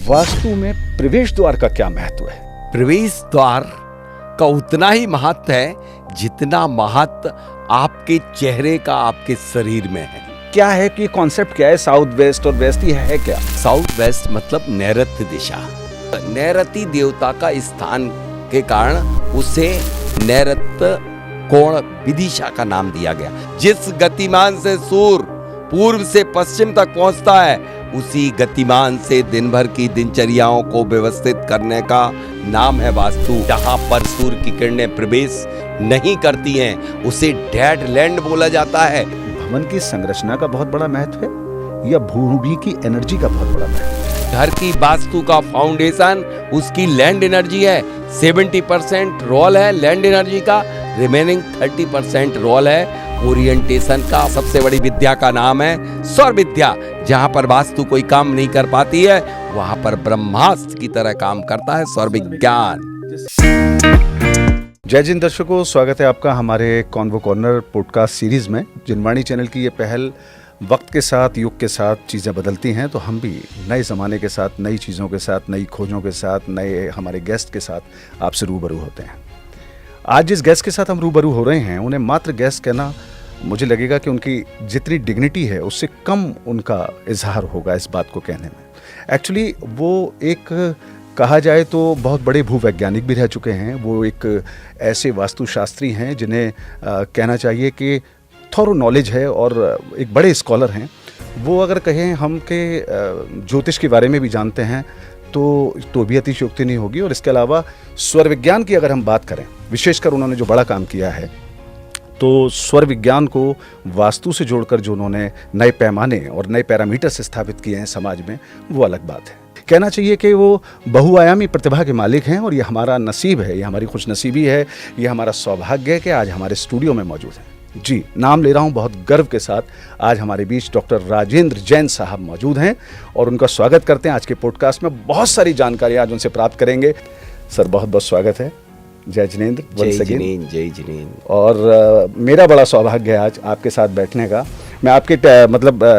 वास्तु में प्रवेश द्वार का क्या महत्व है? प्रवेश द्वार का उतना ही महत्व है जितना महत्व आपके चेहरे का आपके शरीर में है। क्या है कि कॉन्सेप्ट क्या है? साउथ वेस्ट और वेस्ट ही है क्या? साउथ वेस्ट मतलब नैऋत्य दिशा। नैऋती देवता का स्थान के कारण उसे नैऋत्य कोण विदिशा का नाम दिया गया। जिस गतिमान से सूर्य पूर्व से पश्चिम तक पहुंचता है, उसी गतिमान से दिन भर की दिनचर्याओं को व्यवस्थित करने का नाम है वास्तु। जहां पर सूर्य की किरणें प्रवेश नहीं करती हैं, उसे डेड लैंड बोला जाता है। भवन की संरचना का बहुत बड़ा महत्व है या भूमि की एनर्जी का बहुत बड़ा महत्व है? घर की वास्तु का फाउंडेशन उसकी लैंड एनर्जी है। 70% रोल है लैंड एनर्जी का, रिमेनिंग 30% रोल है ओरिएंटेशन का। सबसे बड़ी विद्या का नाम है सौर विद्या। जहां पर वास्तु कोई काम नहीं कर पाती है, वहां पर ब्रह्मास्त्र की तरह काम करता है सौर विज्ञान। जय जिन दर्शकों, स्वागत है आपका हमारे कॉन्वो कॉर्नर पॉडकास्ट सीरीज में। जिनवाणी चैनल की ये पहल वक्त के साथ, युग के साथ चीज़ें बदलती हैं, तो हम भी नए ज़माने के साथ, नई चीज़ों के साथ, नई खोजों के साथ, नए हमारे गेस्ट के साथ आपसे रूबरू होते हैं। आज जिस गेस्ट के साथ हम रूबरू हो रहे हैं, उन्हें मात्र गेस्ट कहना मुझे लगेगा कि उनकी जितनी डिग्निटी है उससे कम उनका इजहार होगा इस बात को कहने में। एक्चुअली वो एक कहा जाए तो बहुत बड़े भूवैज्ञानिक भी रह चुके हैं। वो एक ऐसे वास्तुशास्त्री हैं जिन्हें कहना चाहिए कि थोरो नॉलेज है और एक बड़े स्कॉलर हैं। वो अगर कहें हम के ज्योतिष के बारे में भी जानते हैं तो भी अतिशयोक्ति नहीं होगी। और इसके अलावा स्वर विज्ञान की अगर हम बात करें, विशेषकर उन्होंने जो बड़ा काम किया है, तो स्वर विज्ञान को वास्तु से जोड़कर जो उन्होंने नए पैमाने और नए पैरामीटर्स स्थापित किए हैं समाज में, वो अलग बात है। कहना चाहिए कि वो बहुआयामी प्रतिभा के मालिक हैं और ये हमारा नसीब है, ये हमारी खुशनसीबी है, ये हमारा सौभाग्य है कि आज हमारे स्टूडियो में मौजूद हैं। जी, नाम ले रहा हूं बहुत गर्व के साथ। आज हमारे बीच डॉक्टर राजेंद्र जैन साहब मौजूद हैं और उनका स्वागत करते हैं आज के पॉडकास्ट में। बहुत सारी जानकारी आज उनसे प्राप्त करेंगे। सर, बहुत बहुत स्वागत है। जय जिनेंद्र। जय जिनेंद्र। और मेरा बड़ा सौभाग्य है आज आपके साथ बैठने का। मैं आपके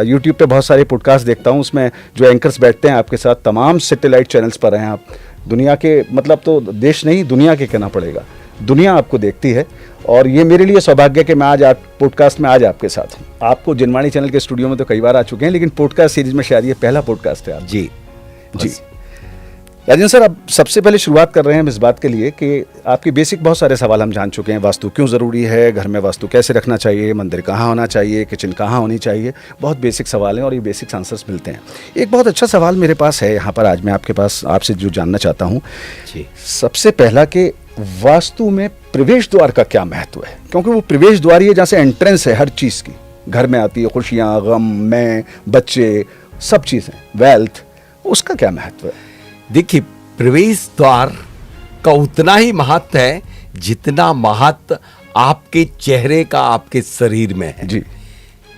यूट्यूब पे बहुत सारे पॉडकास्ट देखता हूँ, उसमें जो एंकर्स बैठते हैं आपके साथ तमाम सैटेलाइट चैनल्स पर हैं आप। दुनिया के तो देश नहीं, दुनिया के कहना पड़ेगा, दुनिया आपको देखती है। और ये मेरे लिए सौभाग्य कि मैं आज आप पॉडकास्ट में आज आपके साथ हूँ। आपको जिनवाणी चैनल के स्टूडियो में तो कई बार आ चुके हैं, लेकिन पॉडकास्ट सीरीज में शायद ये पहला पॉडकास्ट है आप। जी। राजेंद्र सर, अब सबसे पहले शुरुआत कर रहे हैं हम इस बात के लिए कि आपकी बेसिक बहुत सारे सवाल हम जान चुके हैं। वास्तु क्यों ज़रूरी है, घर में वास्तु कैसे रखना चाहिए, मंदिर कहाँ होना चाहिए, किचन कहाँ होनी चाहिए, बहुत बेसिक सवाल हैं और ये बेसिक आंसर्स मिलते हैं। एक बहुत अच्छा सवाल मेरे पास है यहाँ पर आज मैं आपके पास आपसे जो जानना चाहता हूँ जी, सबसे पहला कि वास्तु में प्रवेश द्वार का क्या महत्व है? क्योंकि वो प्रवेश द्वार ही है जहाँ से एंट्रेंस है हर चीज़ की। घर में आती है खुशियाँ, गम, मैं, बच्चे, सब चीज़ें, वेल्थ, उसका क्या महत्व है? देखिए, प्रवेश द्वार का उतना ही महत्व है जितना महत्व आपके चेहरे का आपके शरीर में है जी।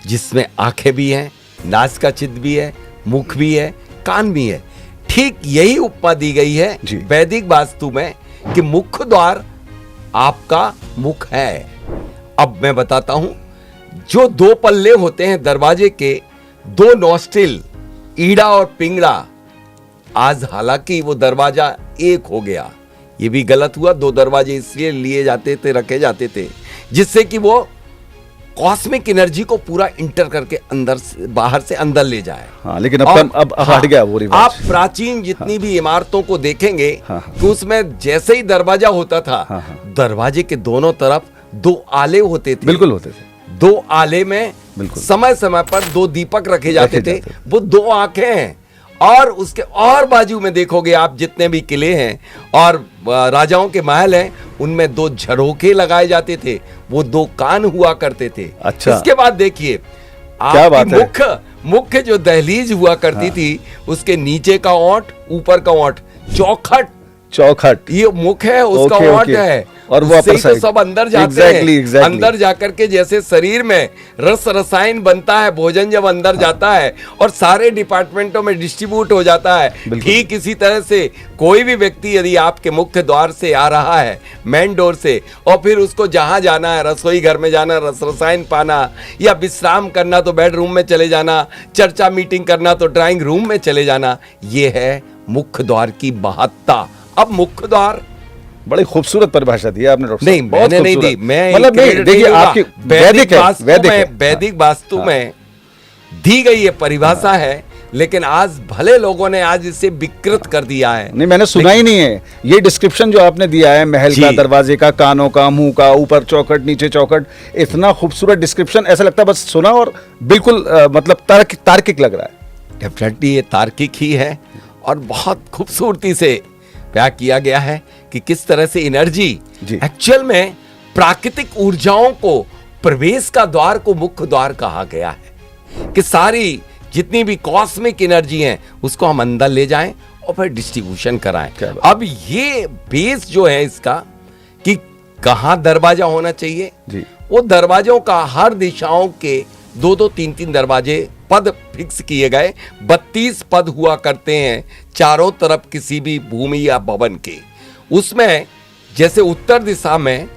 जिसमें आंखें भी हैं, नाक का छिद्र भी है, मुख भी है, कान भी है। ठीक यही उपमा दी गई है वैदिक वास्तु में कि मुख्य द्वार आपका मुख है। अब मैं बताता हूं, जो दो पल्ले होते हैं दरवाजे के, दो नॉस्ट्रिल, ईड़ा और पिंगड़ा, आज हालांकि वो दरवाजा एक हो गया, ये भी गलत हुआ। दो दरवाजे इसलिए लिए जाते थे, रखे जाते थे, जिससे कि वो कॉस्मिक एनर्जी को पूरा इंटर करके अंदर से बाहर से अंदर ले जाए। हाँ, लेकिन अब हट गया वो रिवाज। आप प्राचीन जितनी भी इमारतों को देखेंगे कि उसमें जैसे ही दरवाजा होता था, दरवाजे के दोनों तरफ दो आले होते थे। बिल्कुल होते थे। दो आले में समय समय पर दो दीपक रखे जाते थे। वो दो आंखें हैं। और उसके और बाजू में देखोगे आप, जितने भी किले हैं और राजाओं के महल हैं, उनमें दो झरोखे लगाए जाते थे, वो दो कान हुआ करते थे। अच्छा। इसके बाद देखिए, आपकी मुख्य जो दहलीज हुआ करती थी, उसके नीचे का ओंठ, ऊपर का ओंठ, चौखट, ये मुख है, उसका ओंठ है, और वो अपर साइड, तो सब अंदर जाते हैं। अंदर जाकर के जैसे शरीर में रस रसायन बनता है, भोजन जब अंदर जाता है और सारे डिपार्टमेंटों में डिस्ट्रीब्यूट हो जाता है, ठीक इसी तरह से कोई भी व्यक्ति यदि आपके मुख्य द्वार से आ रहा है, मेन डोर से, और फिर उसको जहां जाना है, रसोई घर में जाना, रस रसायन पाना, या विश्राम करना तो बेडरूम में चले जाना, चर्चा मीटिंग करना तो ड्राइंग रूम में चले जाना, ये है मुख्य द्वार की महत्ता। अब मुख्य द्वार बड़ी खूबसूरत परिभाषा दी है आपने डॉक्टर नहीं, साहब, बहुत मैंने नहीं दी, खूबसूरत। मैं मतलब नहीं, देखिए आपकी वैदिक है, वैदिक है। वैदिक वास्तु में दी गई ये परिभाषा है, लेकिन आज भले लोगों ने आज इसे विकृत कर दिया है। नहीं, मैंने सुना ही नहीं है ये डिस्क्रिप्शन जो आपने दिया है, महल का, दरवाजे का, कानों का, मुंह का, ऊपर चौखट, नीचे चौखट, इतना खूबसूरत डिस्क्रिप्शन, ऐसा लगता है बस सुना और बिल्कुल मतलब तार्किक लग रहा है। डेफिनेटली ये तार्किक ही है और बहुत खूबसूरती से क्या किया गया है कि किस तरह से एनर्जी एक्चुअल में प्राकृतिक ऊर्जाओं को प्रवेश का द्वार को मुख्य द्वार कहा गया है कि सारी जितनी भी कॉस्मिक एनर्जी है उसको हम अंदर ले जाएं और फिर डिस्ट्रीब्यूशन कराएं। अब ये बेस जो है इसका कि कहां दरवाजा होना चाहिए जी। वो दरवाजों का हर दिशाओं के 2-2, 3-3 दरवाजे पद फिक्स किए गए। 32 पद हुआ करते हैं चारों तरफ किसी भी भूमि या भवन के। उसमें जैसे उत्तर दिशा में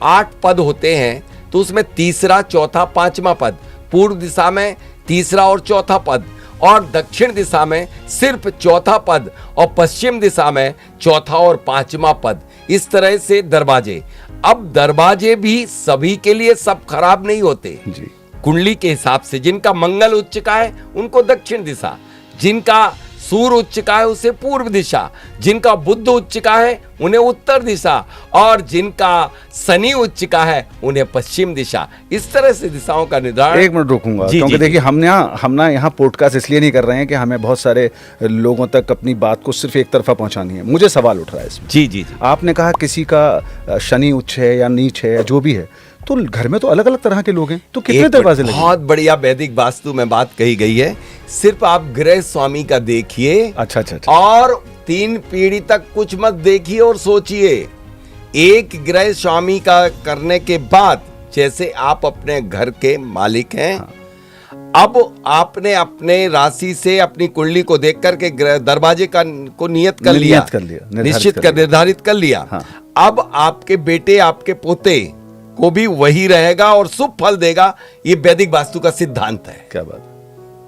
8 पद होते हैं तो उसमें तीसरा, चौथा, पांचवा पद, पूर्व दिशा में तीसरा और चौथा पद, और दक्षिण दिशा में सिर्फ चौथा पद, और पश्चिम दिशा में चौथा और पांचवा पद। इस तरह से दरवाजे। अब दरवाजे भी सभी के लिए सब खराब नहीं होते जी। कुंडली के हिसाब से जिनका मंगल उच्च का है उनको दक्षिण दिशा, जिनका सूर्य उच्च का है उसे पूर्व दिशा, जिनका बुध उच्च का है उन्हें उत्तर दिशा, और जिनका शनि उच्च का है उन्हें पश्चिम दिशा। इस तरह से दिशाओं का निर्धारण। एक मिनट रोकूंगा क्योंकि देखिए हम ना यहाँ पॉडकास्ट इसलिए नहीं कर रहे हैं कि हमें बहुत सारे लोगों तक अपनी बात को सिर्फ एक तरफा पहुंचानी है। मुझे सवाल उठ रहा है इसमें। जी। आपने कहा किसी का शनि उच्च है या नीच है या जो भी है, तो घर में तो अलग अलग तरह के लोग हैं, तो कितने दरवाजे लगे? बहुत बढ़िया वैदिक वास्तु में बात कही गई है। सिर्फ आप गृह स्वामी का देखिए, अच्छा। और 3 पीढ़ी तक कुछ मत देखिए और सोचिए। एक गृह स्वामी का करने के बाद, जैसे आप अपने घर के मालिक हैं, अब आपने अपने राशि से अपनी कुंडली को देख करके दरवाजे को नियत कर लिया, निश्चित कर निर्धारित कर लिया। अब आपके बेटे, आपके पोते को भी वही रहेगा और शुभ फल देगा। ये वैदिक वास्तु का सिद्धांत है। क्या बात।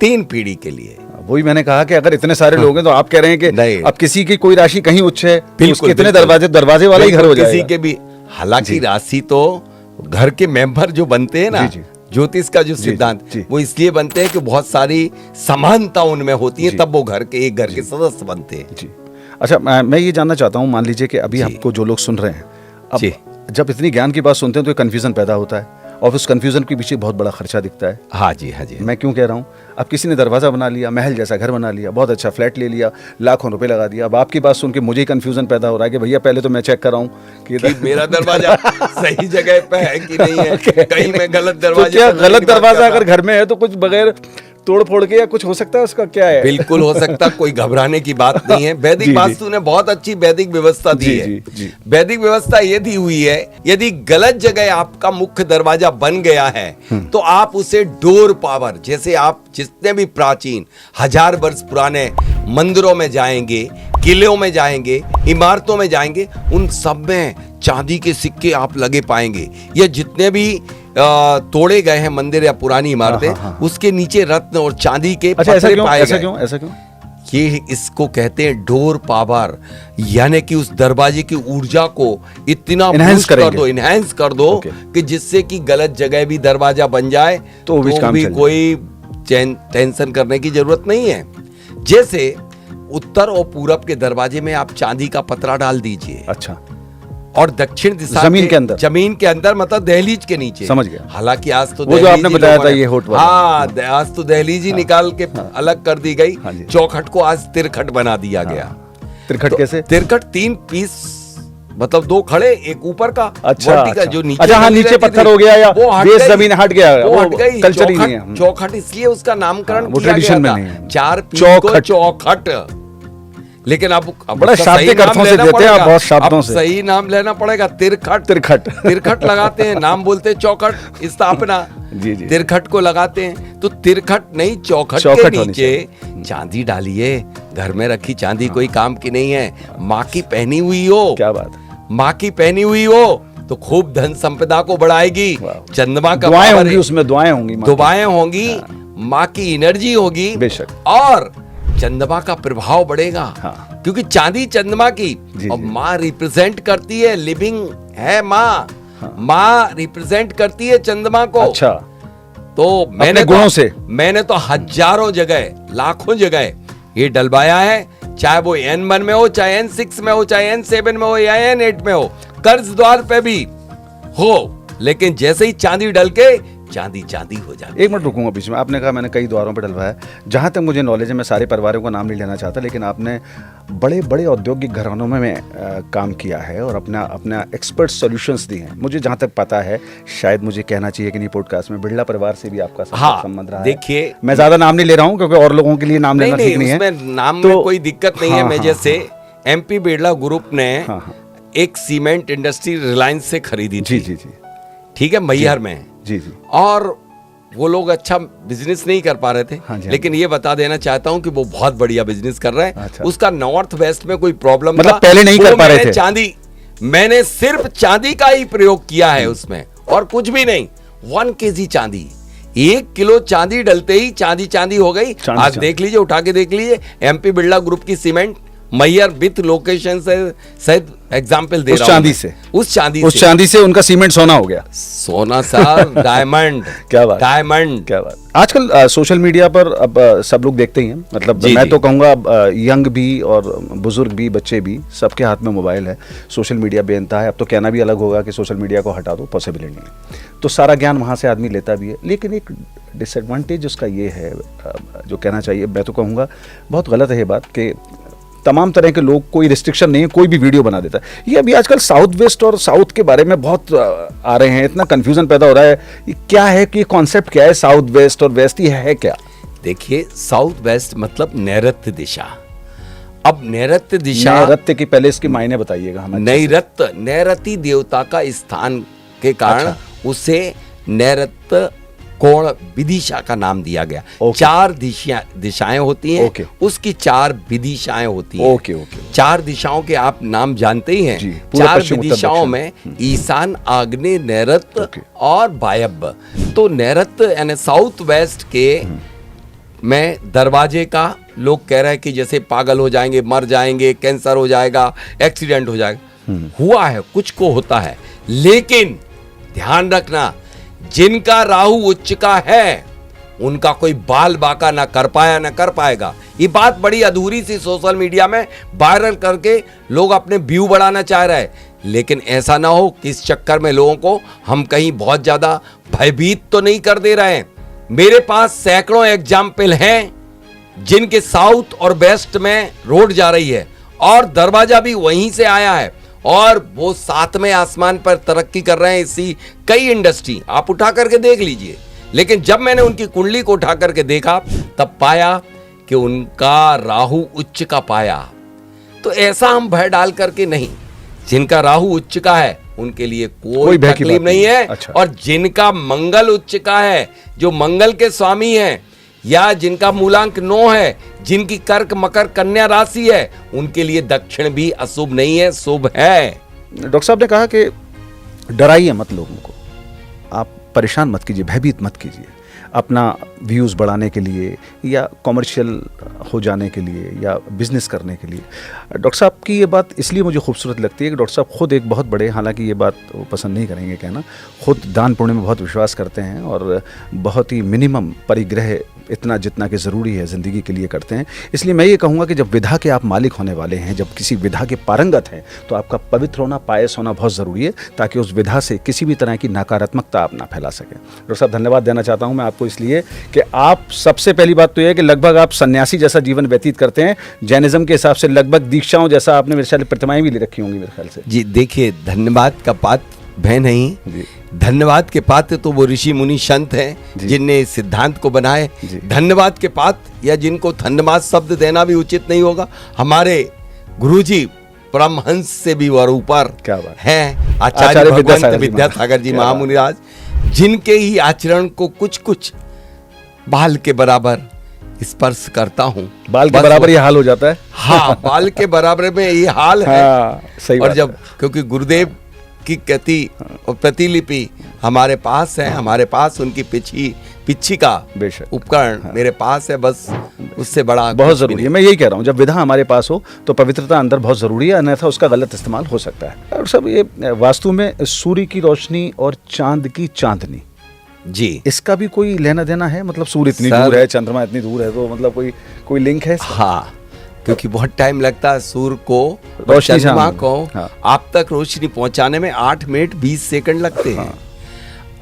3 पीढ़ी के लिए। वही मैंने कहा कि अगर इतने सारे लोग हैं तो आप कह रहे हैं कि अब किसी की कोई राशि कहीं उच्च है, उसके इतने दरवाजे वाला ही घर हो जाएगा। किसी के भी, हालांकि राशि तो घर के मेंबर जो बनते हैं ना, ज्योतिष का जो सिद्धांत, वो इसलिए बनते हैं कि बहुत सारी समानता उनमें होती है, तब वो एक घर के सदस्य बनते हैं। अच्छा, मैं ये जानना चाहता हूँ, मान लीजिए कि अभी आपको जो लोग सुन रहे हैं, अब जब इतनी ज्ञान की बात सुनते हैं तो कंफ्यूजन पैदा होता है, और उस कंफ्यूजन के पीछे बहुत बड़ा खर्चा दिखता है। हाँ जी। मैं क्यों कह रहा हूँ, अब किसी ने दरवाजा बना लिया, महल जैसा घर बना लिया, बहुत अच्छा फ्लैट ले लिया, लाखों रुपए लगा दिया। अब आपकी बात सुन के मुझे कंफ्यूजन पैदा हो रहा है कि भैया पहले तो मैं चेक कर रहा हूँ कि मेरा दरवाजा सही जगह पे है कि नहीं है, कहीं मैं गलत दरवाजा। क्या गलत दरवाजा अगर घर में है तो कुछ बगैर तोड़ फोड़ के या कुछ हो सकता है, उसका क्या है? बिल्कुल हो सकता, कोई घबराने की बात नहीं है। वैदिक वास्तु ने बहुत अच्छी वैदिक व्यवस्था दी है। वैदिक व्यवस्था ये दी हुई है, यदि गलत जगह आपका मुख्य दरवाजा बन गया है तो आप उसे डोर पावर, जैसे आप जितने भी प्राचीन 1000 वर्ष पुराने मंदिरों में जाएंगे, किलों में जाएंगे, इमारतों में जाएंगे, उन सब में चांदी के सिक्के आप लगे पाएंगे। या जितने भी तोड़े गए हैं मंदिर या पुरानी इमारतें, उसके नीचे रत्न और चांदी के पत्थर पाए गए। ऐसा क्यों? ये इसको कहते हैं डोर पावर, यानी कि उस दरवाजे की ऊर्जा को इतना इनहैंस कर दो कि जिससे कि गलत जगह भी दरवाजा बन जाए तो भी कोई टेंशन करने की जरूरत नहीं है। जैसे उत्तर और पूरब के दरवाजे में आप चांदी का पतरा डाल दीजिए। अच्छा। और दक्षिण दिशा जमीन के अंदर मतलब दहलीज के नीचे। समझ गया। हालांकि आज तो वो जो आपने बताया था ये होट वाला, आज तो दहलीज ही निकाल के अलग कर दी गई। चौखट को आज तिरखट बना दिया गया। तिरखट कैसे? तिरखट 3 पीस, मतलब 2 खड़े, एक ऊपर का, अच्छा, जो नीचे। अच्छा, नीचे पत्थर हो गया या बेस जमीन हट गया, वो हट गई। कल्चर ही नहीं है। चौखट इसलिए उसका नामकरण किया गया था, 4 पीस को चौखट। लेकिन अब बड़ा शाब्दिक अर्थों से देते हैं, बहुत शब्दों से सही नाम लेना पड़ेगा। तिरखट लगाते हैं, नाम बोलते हैं चौखट, स्थापना जी। तिरखट को लगाते हैं तो तिरखट नहीं, चौखट के नीचे चांदी डालिए। घर में रखी चांदी कोई काम की नहीं है। माँ की पहनी हुई हो, क्या बात, माँ की पहनी हुई हो तो खूब धन संपदा को बढ़ाएगी। चंद्रमा का दुआएं होंगी, उसमें दुआएं होंगी, माँ की एनर्जी होगी। बेशक। और चंद्रमा का प्रभाव बढ़ेगा। हाँ। क्योंकि चांदी चंद्रमा की और माँ रिप्रेजेंट करती है, लिविंग है माँ। हाँ। माँ रिप्रेजेंट करती है चंद्रमा को। अच्छा। तो मैंने तो हजारों जगह, लाखों जगह ये डलवाया है, चाहे वो N1 में हो, चाहे N6 में हो, चाहे N7 में हो या N8 में हो, कर्ज द्वार पे भी हो, लेकिन जैसे ही चांदी डल के चांदी चांदी हो जाती। एक मिनट रुकूंगा बीच में। आपने कहा मैंने कई द्वारों पर डलवाया। जहां तक मुझे नॉलेज है, मैं सारे परिवारों का नाम नहीं लेना चाहता, लेकिन आपने बड़े बड़े औद्योगिक घरानों में काम किया है और अपना एक्सपर्ट सॉल्यूशंस दिए हैं। मुझे जहां तक पता है, शायद मुझे कहना चाहिए कि नहीं पॉडकास्ट में, बिरला परिवार से भी आपका संबंध रहा है। देखिए, मैं ज्यादा नाम नहीं ले रहा हूँ क्योंकि और लोगों के लिए नाम लेना ठीक नहीं है। नाम में कोई दिक्कत नहीं है। मैं जैसे MP बिरला ग्रुप ने एक सीमेंट इंडस्ट्री रिलायंस से खरीदी थी। जी। ठीक है, मैहर में। जी। और वो लोग अच्छा बिजनेस नहीं कर पा रहे थे। लेकिन ये बता देना चाहता हूँ कि वो बहुत बढ़िया बिजनेस कर रहे हैं। अच्छा। उसका नॉर्थ वेस्ट में कोई प्रॉब्लम मतलब पहले नहीं कर पा रहे थे। मैंने सिर्फ चांदी का ही प्रयोग किया है उसमें, और कुछ भी नहीं। 1 kg चांदी, 1 किलो चांदी डलते ही चांदी हो गई। आज देख लीजिए, उठा के देख लीजिए, MP बिरला ग्रुप की सीमेंट मैहर विथ लोकेशन से शायद एग्जाम्पल दे रहा हूं। उस चांदी से उनका सीमेंट सोना हो गया। सोना साहब, डायमंड। क्या बात, डायमंड। क्या बात। आजकल सोशल मीडिया पर अब सब लोग देखते ही हैं, मतलब मैं तो कहूँगा यंग भी और बुजुर्ग भी, बच्चे भी, सबके हाथ में मोबाइल है। सोशल मीडिया बेनता है। अब तो कहना भी अलग होगा कि सोशल मीडिया को हटा दो, पॉसिबल नहीं है। तो सारा ज्ञान वहाँ से आदमी लेता भी है, लेकिन एक डिसएडवांटेज उसका ये है, जो कहना चाहिए, मैं तो कहूँगा बहुत गलत है ये बात, कि तमाम तरह के लोग, कोई रिस्ट्रिक्शन नहीं है, कोई भी वीडियो बना देता है। ये अभी आजकल साउथ वेस्ट और साउथ के बारे में बहुत आ रहे हैं, इतना कंफ्यूजन पैदा हो रहा है। ये क्या है कि कॉन्सेप्ट क्या है, साउथ वेस्ट और वेस्ट, ये है क्या? देखिए, साउथ वेस्ट मतलब नैऋत्य दिशा। अब नैऋत्य दिशा, नैऋत्य की पहले इसके मायने बताइएगा हमें। नैऋत्य देवता का स्थान के कारण उसे नैऋत्य कोण विदिशा का नाम दिया गया। 4 दिशाएं होती हैं। उसकी 4 विदिशाएं होती हैं। 4 दिशाओं के आप नाम जानते ही हैं। 4 विदिशाओं में ईशान, आग्नेय, नैऋत्य और वायव्य। तो नैऋत्य यानी साउथ वेस्ट के में दरवाजे का लोग कह रहे हैं कि जैसे पागल हो जाएंगे, मर जाएंगे, कैंसर हो जाएगा, एक्सीडेंट हो जाएगा। हुआ है, कुछ को होता है, लेकिन ध्यान रखना, जिनका राहु उच्च का है उनका कोई बाल बाका ना कर पाया ना कर पाएगा। ये बात बड़ी अधूरी सी सोशल मीडिया में वायरल करके लोग अपने व्यू बढ़ाना चाह रहे हैं, लेकिन ऐसा ना हो कि इस चक्कर में लोगों को हम कहीं बहुत ज्यादा भयभीत तो नहीं कर दे रहे हैं। मेरे पास सैकड़ों एग्जाम्पल हैं जिनके साउथ और वेस्ट में रोड जा रही है और दरवाजा भी वहीं से आया है, और वो 7वें आसमान पर तरक्की कर रहे हैं। इसी कई इंडस्ट्री आप उठा करके देख लीजिए। लेकिन जब मैंने उनकी कुंडली को उठा करके देखा, तब पाया कि उनका राहु उच्च का पाया। तो ऐसा हम भय डाल करके नहीं, जिनका राहु उच्च का है उनके लिए कोई तकलीफ नहीं है। अच्छा। और जिनका मंगल उच्च का है, जो मंगल के स्वामी हैं, या जिनका मूलांक 9 है, जिनकी कर्क मकर कन्या राशि है, उनके लिए दक्षिण भी अशुभ नहीं है, शुभ है। डॉक्टर साहब ने कहा कि डराइए मत लोगों को, आप परेशान मत कीजिए, भयभीत मत कीजिए, अपना व्यूज़ बढ़ाने के लिए या कमर्शियल हो जाने के लिए या बिजनेस करने के लिए। डॉक्टर साहब की ये बात इसलिए मुझे खूबसूरत लगती है कि डॉक्टर साहब खुद एक बहुत बड़े, हालांकि ये बात वो पसंद नहीं करेंगे कहना, खुद दान पुण्य में बहुत विश्वास करते हैं और बहुत ही मिनिमम परिग्रह, इतना जितना कि ज़रूरी है ज़िंदगी के लिए, करते हैं। इसलिए मैं ये कहूँगा कि जब विधा के आप मालिक होने वाले हैं, जब किसी विधा के पारंगत हैं, तो आपका पवित्र होना, पायस होना बहुत ज़रूरी है, ताकि उस विधा से किसी भी तरह की नकारात्मकता आप ना फैला सकें। डॉक्टर साहब, धन्यवाद देना चाहता हूँ मैं आपको, इसलिए कि आप, सबसे पहली बात तो यह है कि लगभग आप सन्यासी जैसा जीवन व्यतीत करते हैं। जैनिज्म के हिसाब से लगभग दीक्षाओं जैसा आपने मेरे ख्याल प्रतिमाएं भी ले रखी होंगी मेरे ख्याल से। जी देखिए, धन्यवाद का पात्र भय नहीं, धन्यवाद के पात्र तो वो ऋषि मुनि संत हैं जिनने इस सिद्धांत को बनाए। धन्यवाद के पात्र, या जिनको धन्यवाद शब्द देना भी उचित नहीं होगा, हमारे गुरुजी परमहंस से भी वर ऊपर हैं आचार्य भगवंत विद्यासागर जी महामुनिराज, जिनके ही आचरण को कुछ कुछ बाल के बराबर स्पर्श करता हूँ। बाल के बराबर ये हाल हो जाता है। हाँ, बाल के बराबर में ये हाल है। सही और जब, क्योंकि गुरुदेव की गति और प्रतिलिपि हमारे पास है, हमारे पास उनकी पिछी पिच्छी का बेशक उपकरण मेरे पास है, बस उससे बड़ा बहुत जरूरी है। मैं यही कह रहा हूँ, जब विधा हमारे पास हो तो पवित्रता अंदर बहुत जरूरी है, अन्यथा उसका गलत इस्तेमाल हो सकता है। और सब ये वास्तु में सूर्य की रोशनी और चांद की चांदनी, जी, इसका भी कोई लेना देना है? मतलब सूर्य इतनी दूर है, चंद्रमा इतनी दूर है, तो मतलब कोई लिंक है इसका? हाँ, क्योंकि बहुत टाइम लगता है सूर्य को, रोशनी चंद्रमा को आप तक रोशनी पहुंचाने में 8 मिनट 20 सेकंड लगते हैं।